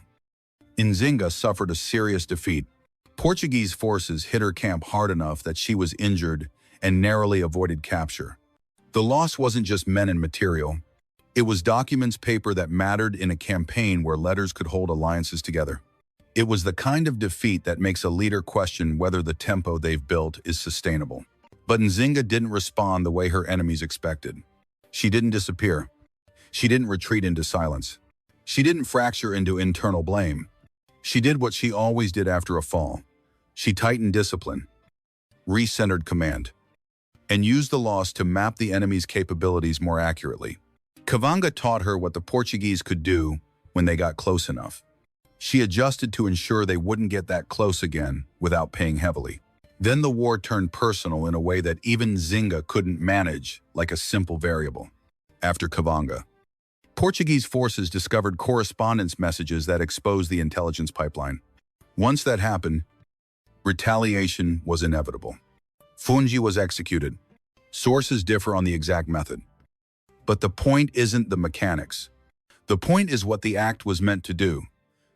Nzinga suffered a serious defeat. Portuguese forces hit her camp hard enough that she was injured and narrowly avoided capture. The loss wasn't just men and material. It was documents paper that mattered in a campaign where letters could hold alliances together. It was the kind of defeat that makes a leader question whether the tempo they've built is sustainable. But Nzinga didn't respond the way her enemies expected. She didn't disappear. She didn't retreat into silence. She didn't fracture into internal blame. She did what she always did after a fall. She tightened discipline, recentered command, and used the loss to map the enemy's capabilities more accurately. Cavanga taught her what the Portuguese could do when they got close enough. She adjusted to ensure they wouldn't get that close again without paying heavily. Then the war turned personal in a way that even Nzinga couldn't manage, like a simple variable. After Cavanga, Portuguese forces discovered correspondence messages that exposed the intelligence pipeline. Once that happened, retaliation was inevitable. Fungi was executed. Sources differ on the exact method. But the point isn't the mechanics. The point is what the act was meant to do.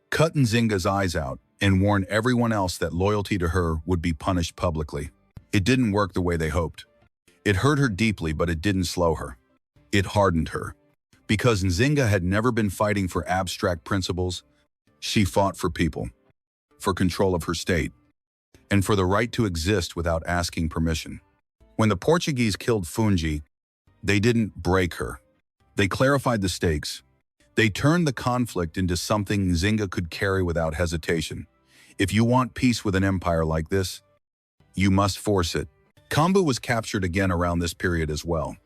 Cut Nzinga's eyes out and warn everyone else that loyalty to her would be punished publicly. It didn't work the way they hoped. It hurt her deeply, but it didn't slow her. It hardened her. Because Nzinga had never been fighting for abstract principles, she fought for people, for control of her state, and for the right to exist without asking permission. When the Portuguese killed Fungi, they didn't break her. They clarified the stakes. They turned the conflict into something Nzinga could carry without hesitation. If you want peace with an empire like this, you must force it. Kambu was captured again around this period as well,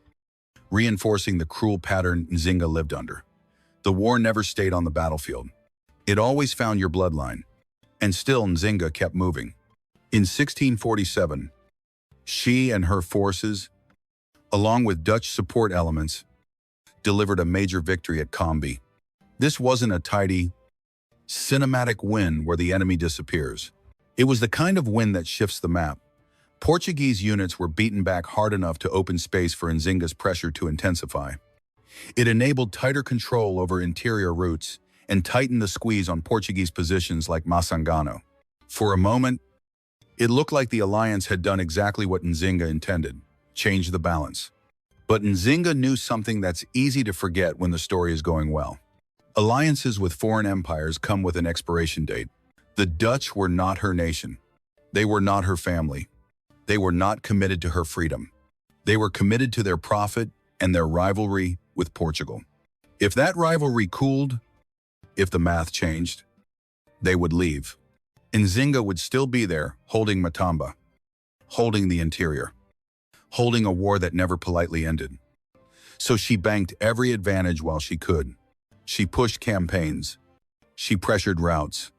reinforcing the cruel pattern Nzinga lived under. The war never stayed on the battlefield. It always found your bloodline. And still Nzinga kept moving. In 1647, she and her forces, along with Dutch support elements, delivered a major victory at Kambi. This wasn't a tidy, cinematic win where the enemy disappears. It was the kind of win that shifts the map. Portuguese units were beaten back hard enough to open space for Nzinga's pressure to intensify. It enabled tighter control over interior routes and tightened the squeeze on Portuguese positions like Masangano. For a moment, it looked like the alliance had done exactly what Nzinga intended, change the balance. But Nzinga knew something that's easy to forget when the story is going well. Alliances with foreign empires come with an expiration date. The Dutch were not her nation. They were not her family. They were not committed to her freedom. They were committed to their profit and their rivalry with Portugal. If that rivalry cooled, if the math changed, they would leave. Nzinga would still be there, holding Matamba, holding the interior, holding a war that never politely ended. So she banked every advantage while she could. She pushed campaigns. She pressured routes.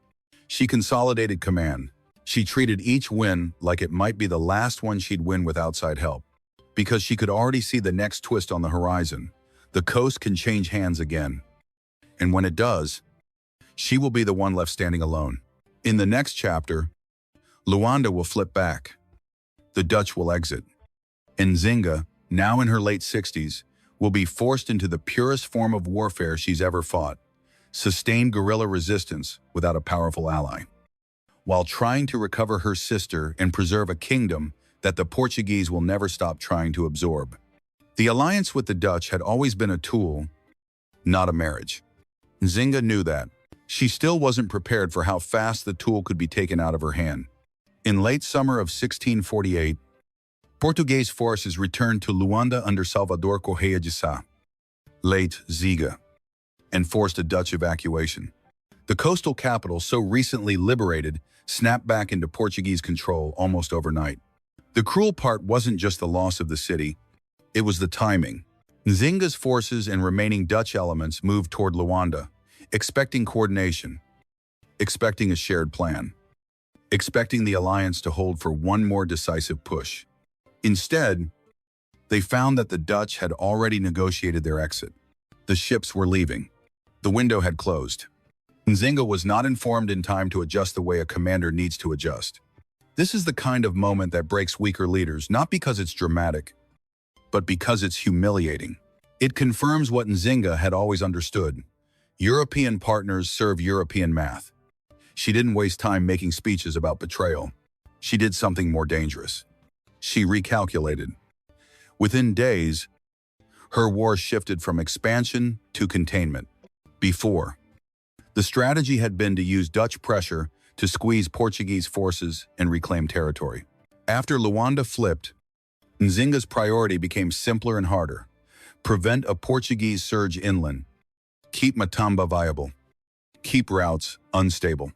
She consolidated command. She treated each win like it might be the last one she'd win with outside help. Because she could already see the next twist on the horizon. The coast can change hands again. And when it does, she will be the one left standing alone. In the next chapter, Luanda will flip back. The Dutch will exit. And Nzinga, now in her late 60s, will be forced into the purest form of warfare she's ever fought, sustained guerrilla resistance without a powerful ally, while trying to recover her sister and preserve a kingdom that the Portuguese will never stop trying to absorb. The alliance with the Dutch had always been a tool, not a marriage. Nzinga knew that. She still wasn't prepared for how fast the tool could be taken out of her hand. In late summer of 1648, Portuguese forces returned to Luanda under Salvador Correia de Sá, late Ziga, and forced a Dutch evacuation. The coastal capital, so recently liberated, snapped back into Portuguese control almost overnight. The cruel part wasn't just the loss of the city, it was the timing. Nzinga's forces and remaining Dutch elements moved toward Luanda, expecting coordination, expecting a shared plan, expecting the alliance to hold for one more decisive push. Instead, they found that the Dutch had already negotiated their exit. The ships were leaving. The window had closed. Nzinga was not informed in time to adjust the way a commander needs to adjust. This is the kind of moment that breaks weaker leaders, not because it's dramatic, but because it's humiliating. It confirms what Nzinga had always understood. European partners serve European math. She didn't waste time making speeches about betrayal. She did something more dangerous. She recalculated. Within days, her war shifted from expansion to containment. Before, the strategy had been to use Dutch pressure to squeeze Portuguese forces and reclaim territory. After Luanda flipped, Nzinga's priority became simpler and harder. Prevent a Portuguese surge inland, keep Matamba viable, keep routes unstable,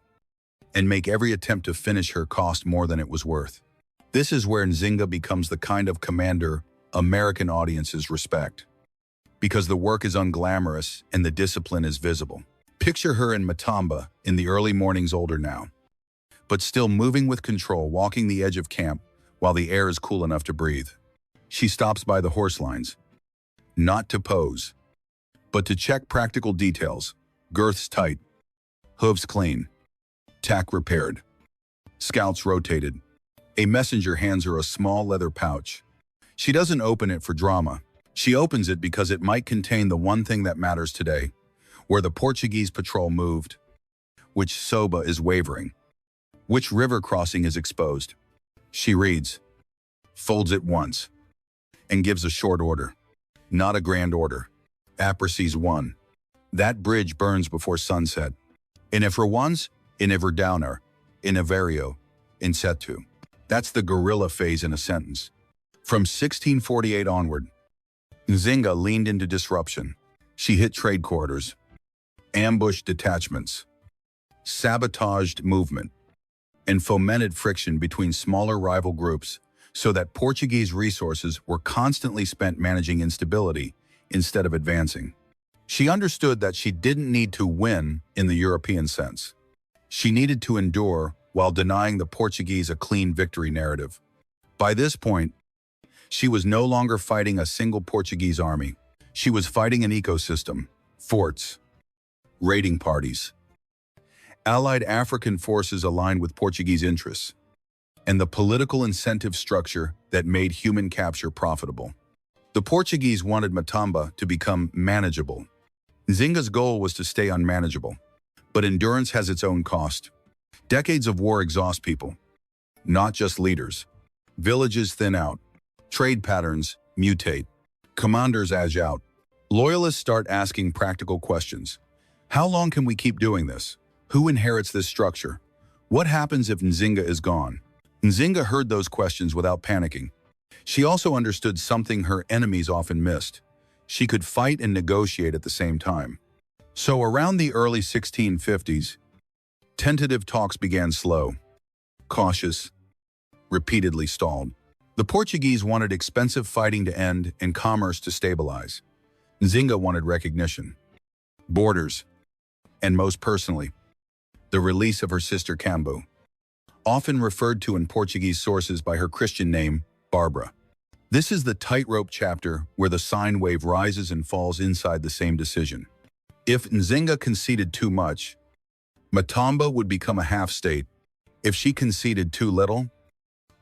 and make every attempt to finish her cost more than it was worth. This is where Nzinga becomes the kind of commander American audiences respect, because the work is unglamorous and the discipline is visible. Picture her in Matamba in the early mornings, older now, but still moving with control, walking the edge of camp while the air is cool enough to breathe. She stops by the horse lines, not to pose, but to check practical details: girths tight, hooves clean, tack repaired, scouts rotated. A messenger hands her a small leather pouch. She doesn't open it for drama. She opens it because it might contain the one thing that matters today: where the Portuguese patrol moved, which Soba is wavering, which river crossing is exposed. She reads, folds it once, and gives a short order, not a grand order. Appercies 1. That bridge burns before sunset. Inefruans, Ineverdowner, Ineverio, Insetu. That's the guerrilla phase in a sentence. From 1648 onward, Nzinga leaned into disruption. She hit trade corridors, ambushed detachments, sabotaged movement, and fomented friction between smaller rival groups so that Portuguese resources were constantly spent managing instability instead of advancing. She understood that she didn't need to win in the European sense. She needed to endure while denying the Portuguese a clean victory narrative. By this point, she was no longer fighting a single Portuguese army. She was fighting an ecosystem: forts, raiding parties, allied African forces aligned with Portuguese interests, and the political incentive structure that made human capture profitable. The Portuguese wanted Matamba to become manageable. Nzinga's goal was to stay unmanageable. But endurance has its own cost. Decades of war exhaust people, not just leaders. Villages thin out. Trade patterns mutate. Commanders age out. Loyalists start asking practical questions. How long can we keep doing this? Who inherits this structure? What happens if Nzinga is gone? Nzinga heard those questions without panicking. She also understood something her enemies often missed. She could fight and negotiate at the same time. So around the early 1650s, tentative talks began slow, cautious, repeatedly stalled. The Portuguese wanted expensive fighting to end and commerce to stabilize. Nzinga wanted recognition, borders, and most personally, the release of her sister Cambu, often referred to in Portuguese sources by her Christian name, Barbara. This is the tightrope chapter where the sine wave rises and falls inside the same decision. If Nzinga conceded too much, Matamba would become a half-state. If she conceded too little,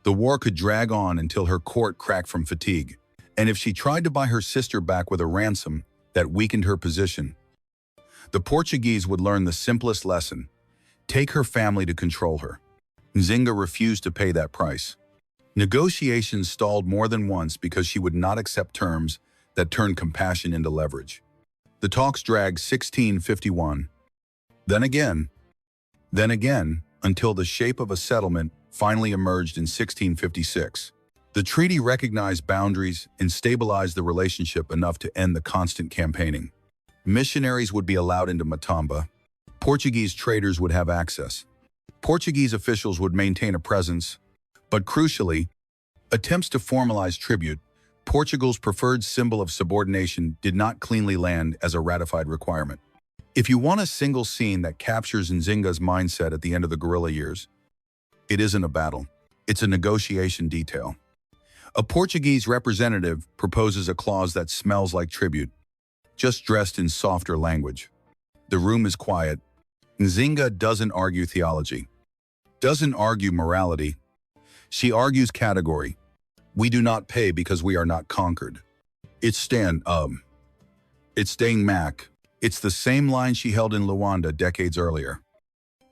the war could drag on until her court cracked from fatigue. And if she tried to buy her sister back with a ransom that weakened her position, the Portuguese would learn the simplest lesson: take her family to control her. Nzinga refused to pay that price. Negotiations stalled more than once because she would not accept terms that turned compassion into leverage. The talks dragged 1651, then again, until the shape of a settlement finally emerged in 1656. The treaty recognized boundaries and stabilized the relationship enough to end the constant campaigning. Missionaries would be allowed into Matamba. Portuguese traders would have access. Portuguese officials would maintain a presence. But crucially, attempts to formalize tribute, Portugal's preferred symbol of subordination, did not cleanly land as a ratified requirement. If you want a single scene that captures Nzinga's mindset at the end of the guerrilla years, it isn't a battle. It's a negotiation detail. A Portuguese representative proposes a clause that smells like tribute, just dressed in softer language. The room is quiet. Nzinga doesn't argue theology, doesn't argue morality. She argues category. We do not pay because we are not conquered. It's staying Mac. It's the same line she held in Luanda decades earlier,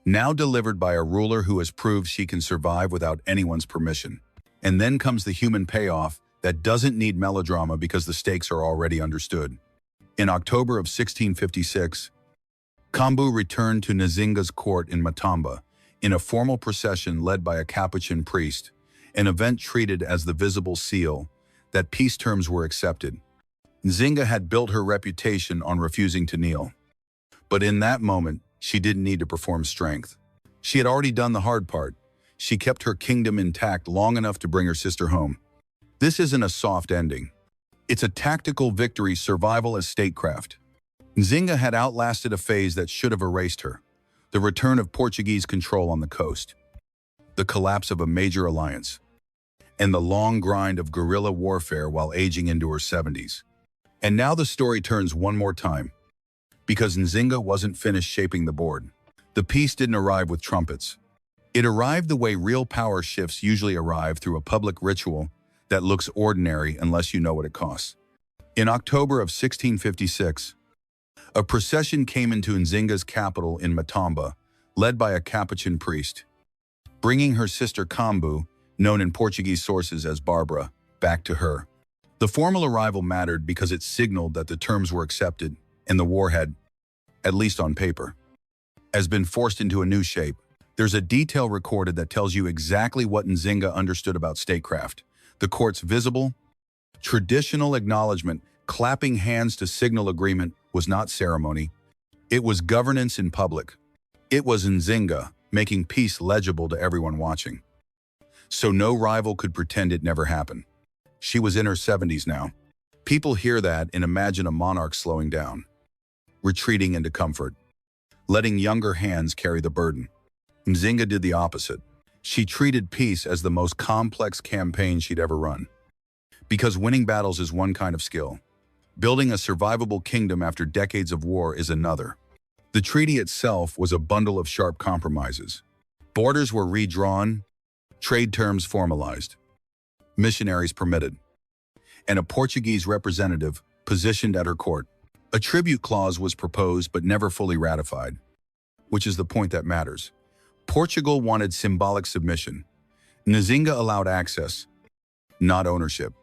now delivered by a ruler who has proved she can survive without anyone's permission. And then comes the human payoff that doesn't need melodrama because the stakes are already understood. In October of 1656, Kambu returned to Nzinga's court in Matamba in a formal procession led by a Capuchin priest, an event treated as the visible seal that peace terms were accepted. Nzinga had built her reputation on refusing to kneel. But in that moment, she didn't need to perform strength. She had already done the hard part. She kept her kingdom intact long enough to bring her sister home. This isn't a soft ending. It's a tactical victory, survival as statecraft. Nzinga had outlasted a phase that should have erased her, the return of Portuguese control on the coast, the collapse of a major alliance, and the long grind of guerrilla warfare while aging into her 70s. And now the story turns one more time, because Nzinga wasn't finished shaping the board. The peace didn't arrive with trumpets. It arrived the way real power shifts usually arrive, through a public ritual that looks ordinary unless you know what it costs. In October of 1656, a procession came into Nzinga's capital in Matamba, led by a Capuchin priest, bringing her sister Kambu, known in Portuguese sources as Barbara, back to her. The formal arrival mattered because it signaled that the terms were accepted and the war had, at least on paper, has been forced into a new shape. There's a detail recorded that tells you exactly what Nzinga understood about statecraft. The court's visible, traditional acknowledgement, clapping hands to signal agreement, was not ceremony. It was governance in public. It was Nzinga making peace legible to everyone watching. So no rival could pretend it never happened. She was in her 70s now. People hear that and imagine a monarch slowing down, retreating into comfort, letting younger hands carry the burden. Nzinga did the opposite. She treated peace as the most complex campaign she'd ever run. Because winning battles is one kind of skill. Building a survivable kingdom after decades of war is another. The treaty itself was a bundle of sharp compromises. Borders were redrawn, trade terms formalized, missionaries permitted, and a Portuguese representative positioned at her court. A tribute clause was proposed but never fully ratified, which is the point that matters. Portugal wanted symbolic submission. Nzinga allowed access, not ownership.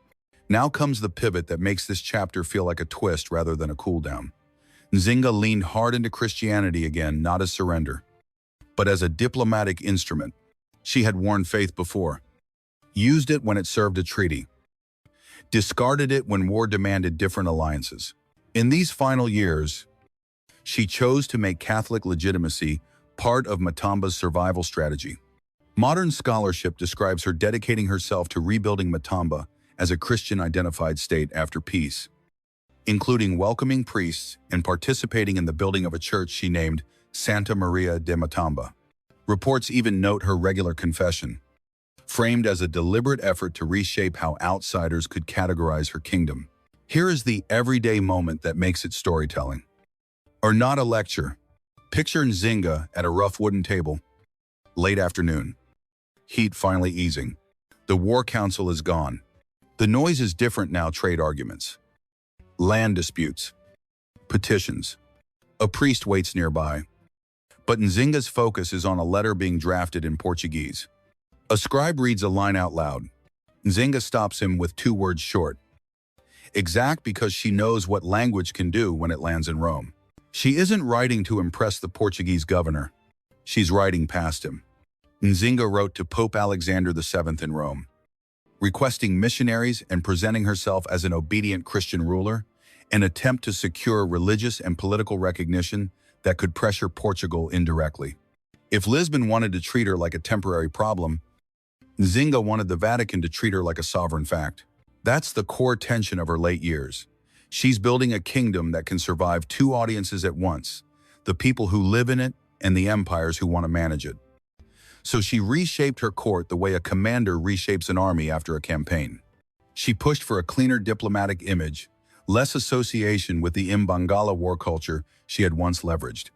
Now comes the pivot that makes this chapter feel like a twist rather than a cool down. Nzinga leaned hard into Christianity again, not as surrender, but as a diplomatic instrument. She had worn faith before, used it when it served a treaty, discarded it when war demanded different alliances. In these final years, she chose to make Catholic legitimacy part of Matamba's survival strategy. Modern scholarship describes her dedicating herself to rebuilding Matamba as a Christian-identified state after peace, including welcoming priests and participating in the building of a church she named Santa Maria de Matamba. Reports even note her regular confession, framed as a deliberate effort to reshape how outsiders could categorize her kingdom. Here is the everyday moment that makes it storytelling. Or not a lecture. Picture Nzinga at a rough wooden table. Late afternoon. Heat finally easing. The war council is gone. The noise is different now. Trade arguments, land disputes, petitions. A priest waits nearby. But Nzinga's focus is on a letter being drafted in Portuguese. A scribe reads a line out loud. Nzinga stops him with 2 words short. Exact, because she knows what language can do when it lands in Rome. She isn't writing to impress the Portuguese governor. She's writing past him. Nzinga wrote to Pope Alexander VII in Rome, requesting missionaries and presenting herself as an obedient Christian ruler, an attempt to secure religious and political recognition that could pressure Portugal indirectly. If Lisbon wanted to treat her like a temporary problem, Nzinga wanted the Vatican to treat her like a sovereign fact. That's the core tension of her late years. She's building a kingdom that can survive 2 audiences at once, the people who live in it and the empires who want to manage it. So she reshaped her court the way a commander reshapes an army after a campaign. She pushed for a cleaner diplomatic image, less association with the Mbangala war culture she had once leveraged,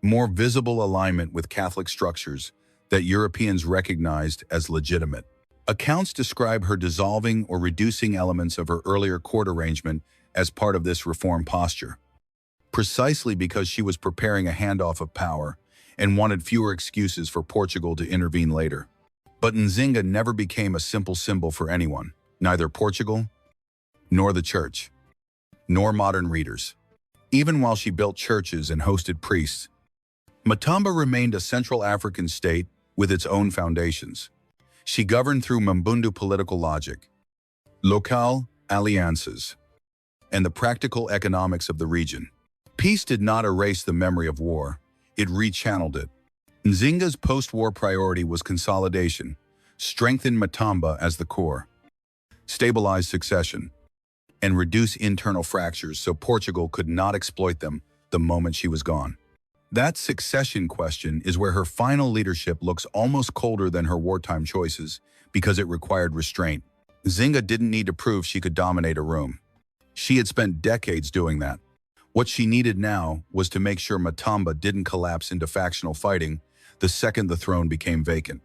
more visible alignment with Catholic structures that Europeans recognized as legitimate. Accounts describe her dissolving or reducing elements of her earlier court arrangement as part of this reform posture, precisely because she was preparing a handoff of power and wanted fewer excuses for Portugal to intervene later. But Nzinga never became a simple symbol for anyone, neither Portugal, nor the church, nor modern readers. Even while she built churches and hosted priests, Matamba remained a Central African state with its own foundations. She governed through Mbundu political logic, local alliances, and the practical economics of the region. Peace did not erase the memory of war, it rechanneled it. Nzinga's post-war priority was consolidation, strengthen Matamba as the core, stabilize succession, and reduce internal fractures so Portugal could not exploit them the moment she was gone. That succession question is where her final leadership looks almost colder than her wartime choices because it required restraint. Nzinga didn't need to prove she could dominate a room. She had spent decades doing that. What she needed now was to make sure Matamba didn't collapse into factional fighting the second the throne became vacant.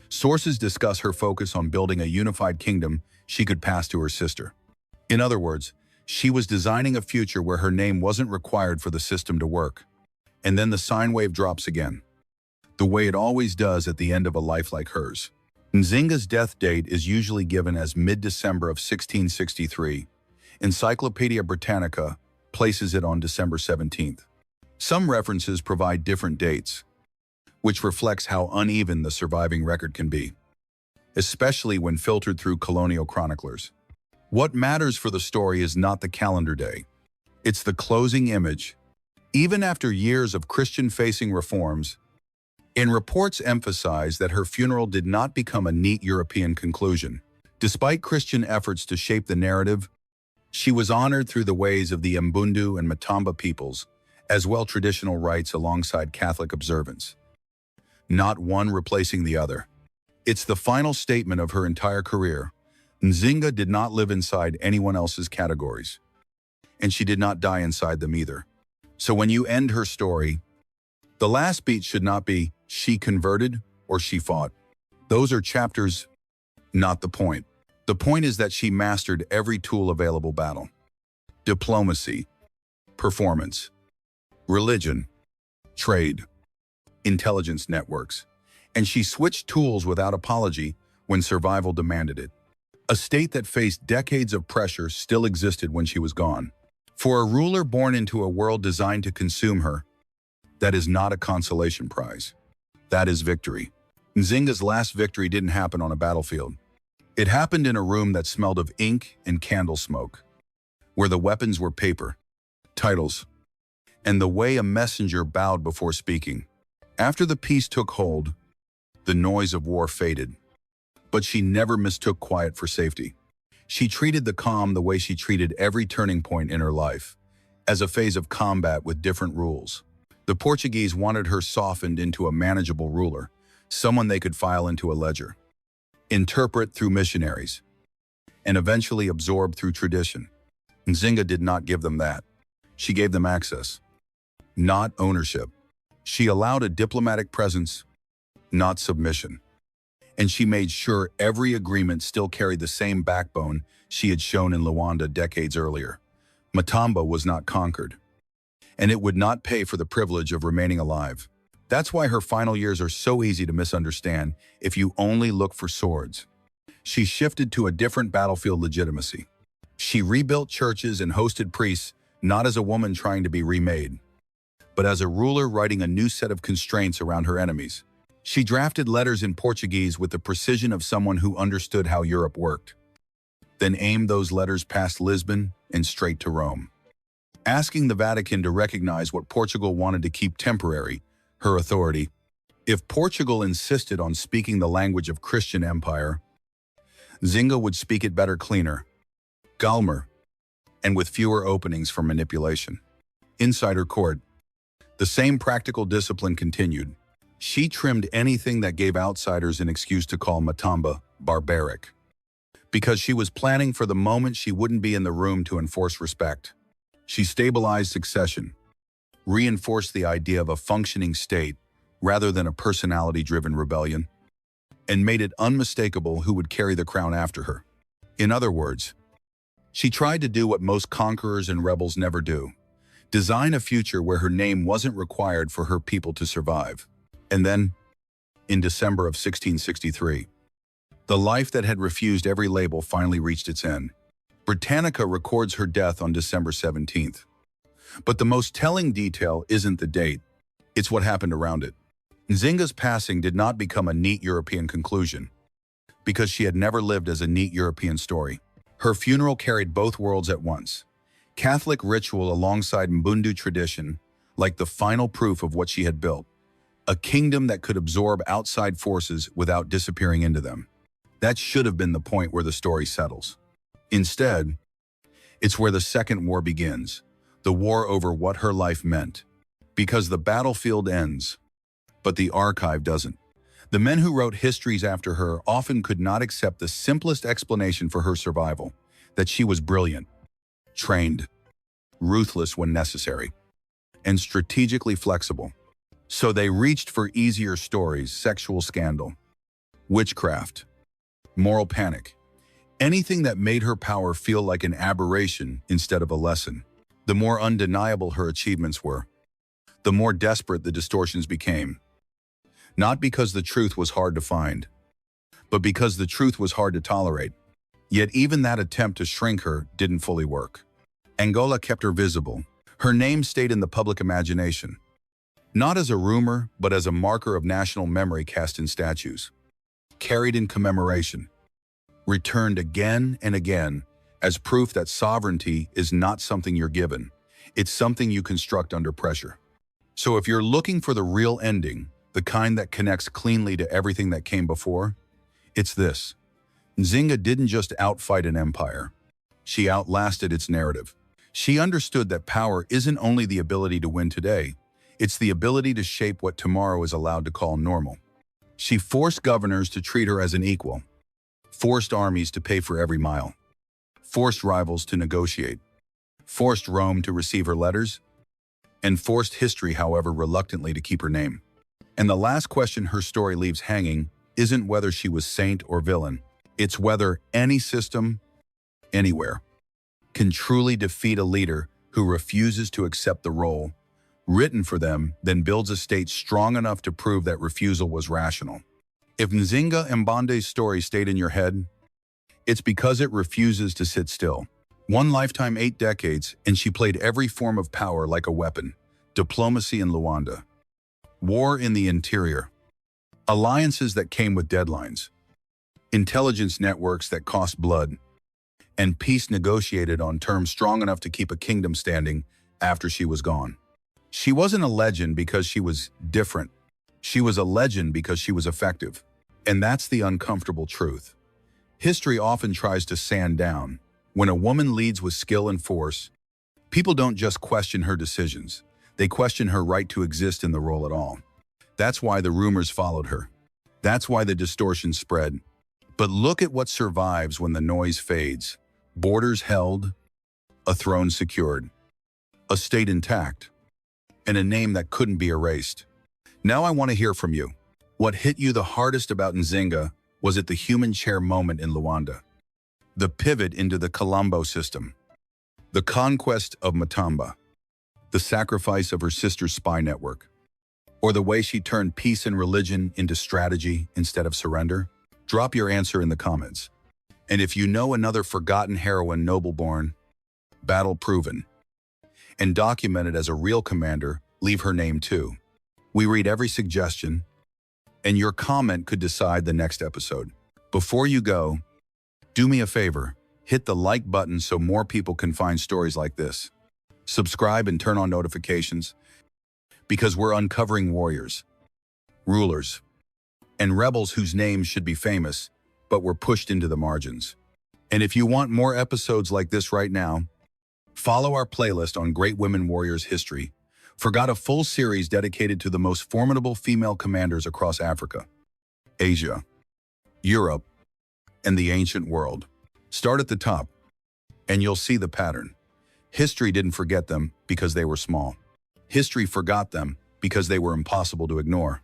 Sources discuss her focus on building a unified kingdom she could pass to her sister. In other words, she was designing a future where her name wasn't required for the system to work. And then the sine wave drops again, the way it always does at the end of a life like hers. Nzinga's death date is usually given as mid-December of 1663. Encyclopedia Britannica places it on December 17th. Some references provide different dates, which reflects how uneven the surviving record can be, especially when filtered through colonial chroniclers. What matters for the story is not the calendar day. It's the closing image. Even after years of Christian-facing reforms, and reports emphasize that her funeral did not become a neat European conclusion. Despite Christian efforts to shape the narrative, she was honored through the ways of the Mbundu and Matamba peoples, as well traditional rites alongside Catholic observance, not one replacing the other. It's the final statement of her entire career. Nzinga did not live inside anyone else's categories, and she did not die inside them either. So when you end her story, the last beat should not be she converted or she fought. Those are chapters, not the point. The point is that she mastered every tool available: battle, diplomacy, performance, religion, trade, intelligence networks, and she switched tools without apology when survival demanded it. A state that faced decades of pressure still existed when she was gone. For a ruler born into a world designed to consume her, that is not a consolation prize. That is victory. Nzinga's last victory didn't happen on a battlefield. It happened in a room that smelled of ink and candle smoke, where the weapons were paper, titles, and the way a messenger bowed before speaking. After the peace took hold, the noise of war faded. But she never mistook quiet for safety. She treated the calm the way she treated every turning point in her life, as a phase of combat with different rules. The Portuguese wanted her softened into a manageable ruler, someone they could file into a ledger, interpret through missionaries, and eventually absorb through tradition. Nzinga did not give them that. She gave them access, not ownership. She allowed a diplomatic presence, not submission. And she made sure every agreement still carried the same backbone she had shown in Luanda decades earlier. Matamba was not conquered, and it would not pay for the privilege of remaining alive. That's why her final years are so easy to misunderstand if you only look for swords. She shifted to a different battlefield legitimacy. She rebuilt churches and hosted priests not as a woman trying to be remade, but as a ruler writing a new set of constraints around her enemies. She drafted letters in Portuguese with the precision of someone who understood how Europe worked, then aimed those letters past Lisbon and straight to Rome, asking the Vatican to recognize what Portugal wanted to keep temporary, her authority. If Portugal insisted on speaking the language of Christian empire, Nzinga would speak it better, cleaner, calmer, and with fewer openings for manipulation. Inside her court, the same practical discipline continued. She trimmed anything that gave outsiders an excuse to call Matamba barbaric. because she was planning for the moment she wouldn't be in the room to enforce respect. She stabilized succession, reinforced the idea of a functioning state rather than a personality-driven rebellion, and made it unmistakable who would carry the crown after her. In other words, she tried to do what most conquerors and rebels never do: design a future where her name wasn't required for her people to survive. And then, in December of 1663, the life that had refused every label finally reached its end. Britannica records her death on December 17th. But the most telling detail isn't the date, it's what happened around it. Nzinga's passing did not become a neat European conclusion, because she had never lived as a neat European story. Her funeral carried both worlds at once: Catholic ritual alongside Mbundu tradition, like the final proof of what she had built, a kingdom that could absorb outside forces without disappearing into them. That should have been the point where the story settles. Instead, it's where the Second War begins, the war over what her life meant. Because the battlefield ends, but the archive doesn't. The men who wrote histories after her often could not accept the simplest explanation for her survival: that she was brilliant, trained, ruthless when necessary, and strategically flexible. So they reached for easier stories: sexual scandal, witchcraft, moral panic, anything that made her power feel like an aberration instead of a lesson. The more undeniable her achievements were, the more desperate the distortions became. Not because the truth was hard to find, but because the truth was hard to tolerate. Yet even that attempt to shrink her didn't fully work. Angola kept her visible. Her name stayed in the public imagination, not as a rumor, but as a marker of national memory cast in statues, carried in commemoration, returned again and again as proof that sovereignty is not something you're given. It's something you construct under pressure. So if you're looking for the real ending, the kind that connects cleanly to everything that came before, it's this: Nzinga didn't just outfight an empire. She outlasted its narrative. She understood that power isn't only the ability to win today, it's the ability to shape what tomorrow is allowed to call normal. She forced governors to treat her as an equal, forced armies to pay for every mile, forced rivals to negotiate, forced Rome to receive her letters, and forced history, however reluctantly, to keep her name. And the last question her story leaves hanging isn't whether she was saint or villain. It's whether any system, anywhere, can truly defeat a leader who refuses to accept the role written for them, then builds a state strong enough to prove that refusal was rational. If Nzinga Mbande's story stayed in your head, it's because it refuses to sit still. One lifetime, 8 decades, and she played every form of power like a weapon: diplomacy in Luanda, war in the interior, alliances that came with deadlines, intelligence networks that cost blood, and peace negotiated on terms strong enough to keep a kingdom standing after she was gone. She wasn't a legend because she was different. She was a legend because she was effective. And that's the uncomfortable truth. History often tries to sand down. When a woman leads with skill and force, people don't just question her decisions. They question her right to exist in the role at all. That's why the rumors followed her. That's why the distortions spread. But look at what survives when the noise fades. Borders held, a throne secured, a state intact, and a name that couldn't be erased. Now I want to hear from you. What hit you the hardest about Nzinga? Was it the human chair moment in Luanda, the pivot into the Colombo system, the conquest of Matamba, the sacrifice of her sister's spy network, or the way she turned peace and religion into strategy instead of surrender? Drop your answer in the comments. And if you know another forgotten heroine, noble-born, battle-proven, and documented as a real commander, leave her name too. We read every suggestion, and your comment could decide the next episode. Before you go, do me a favor, hit the like button so more people can find stories like this. Subscribe and turn on notifications, because we're uncovering warriors, rulers, and rebels whose names should be famous, but were pushed into the margins. And if you want more episodes like this right now, follow our playlist on Great Women Warriors History. Forgot a full series dedicated to the most formidable female commanders across Africa, Asia, Europe, and the ancient world. Start at the top, and you'll see the pattern. History didn't forget them because they were small. History forgot them because they were impossible to ignore.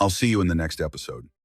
I'll see you in the next episode.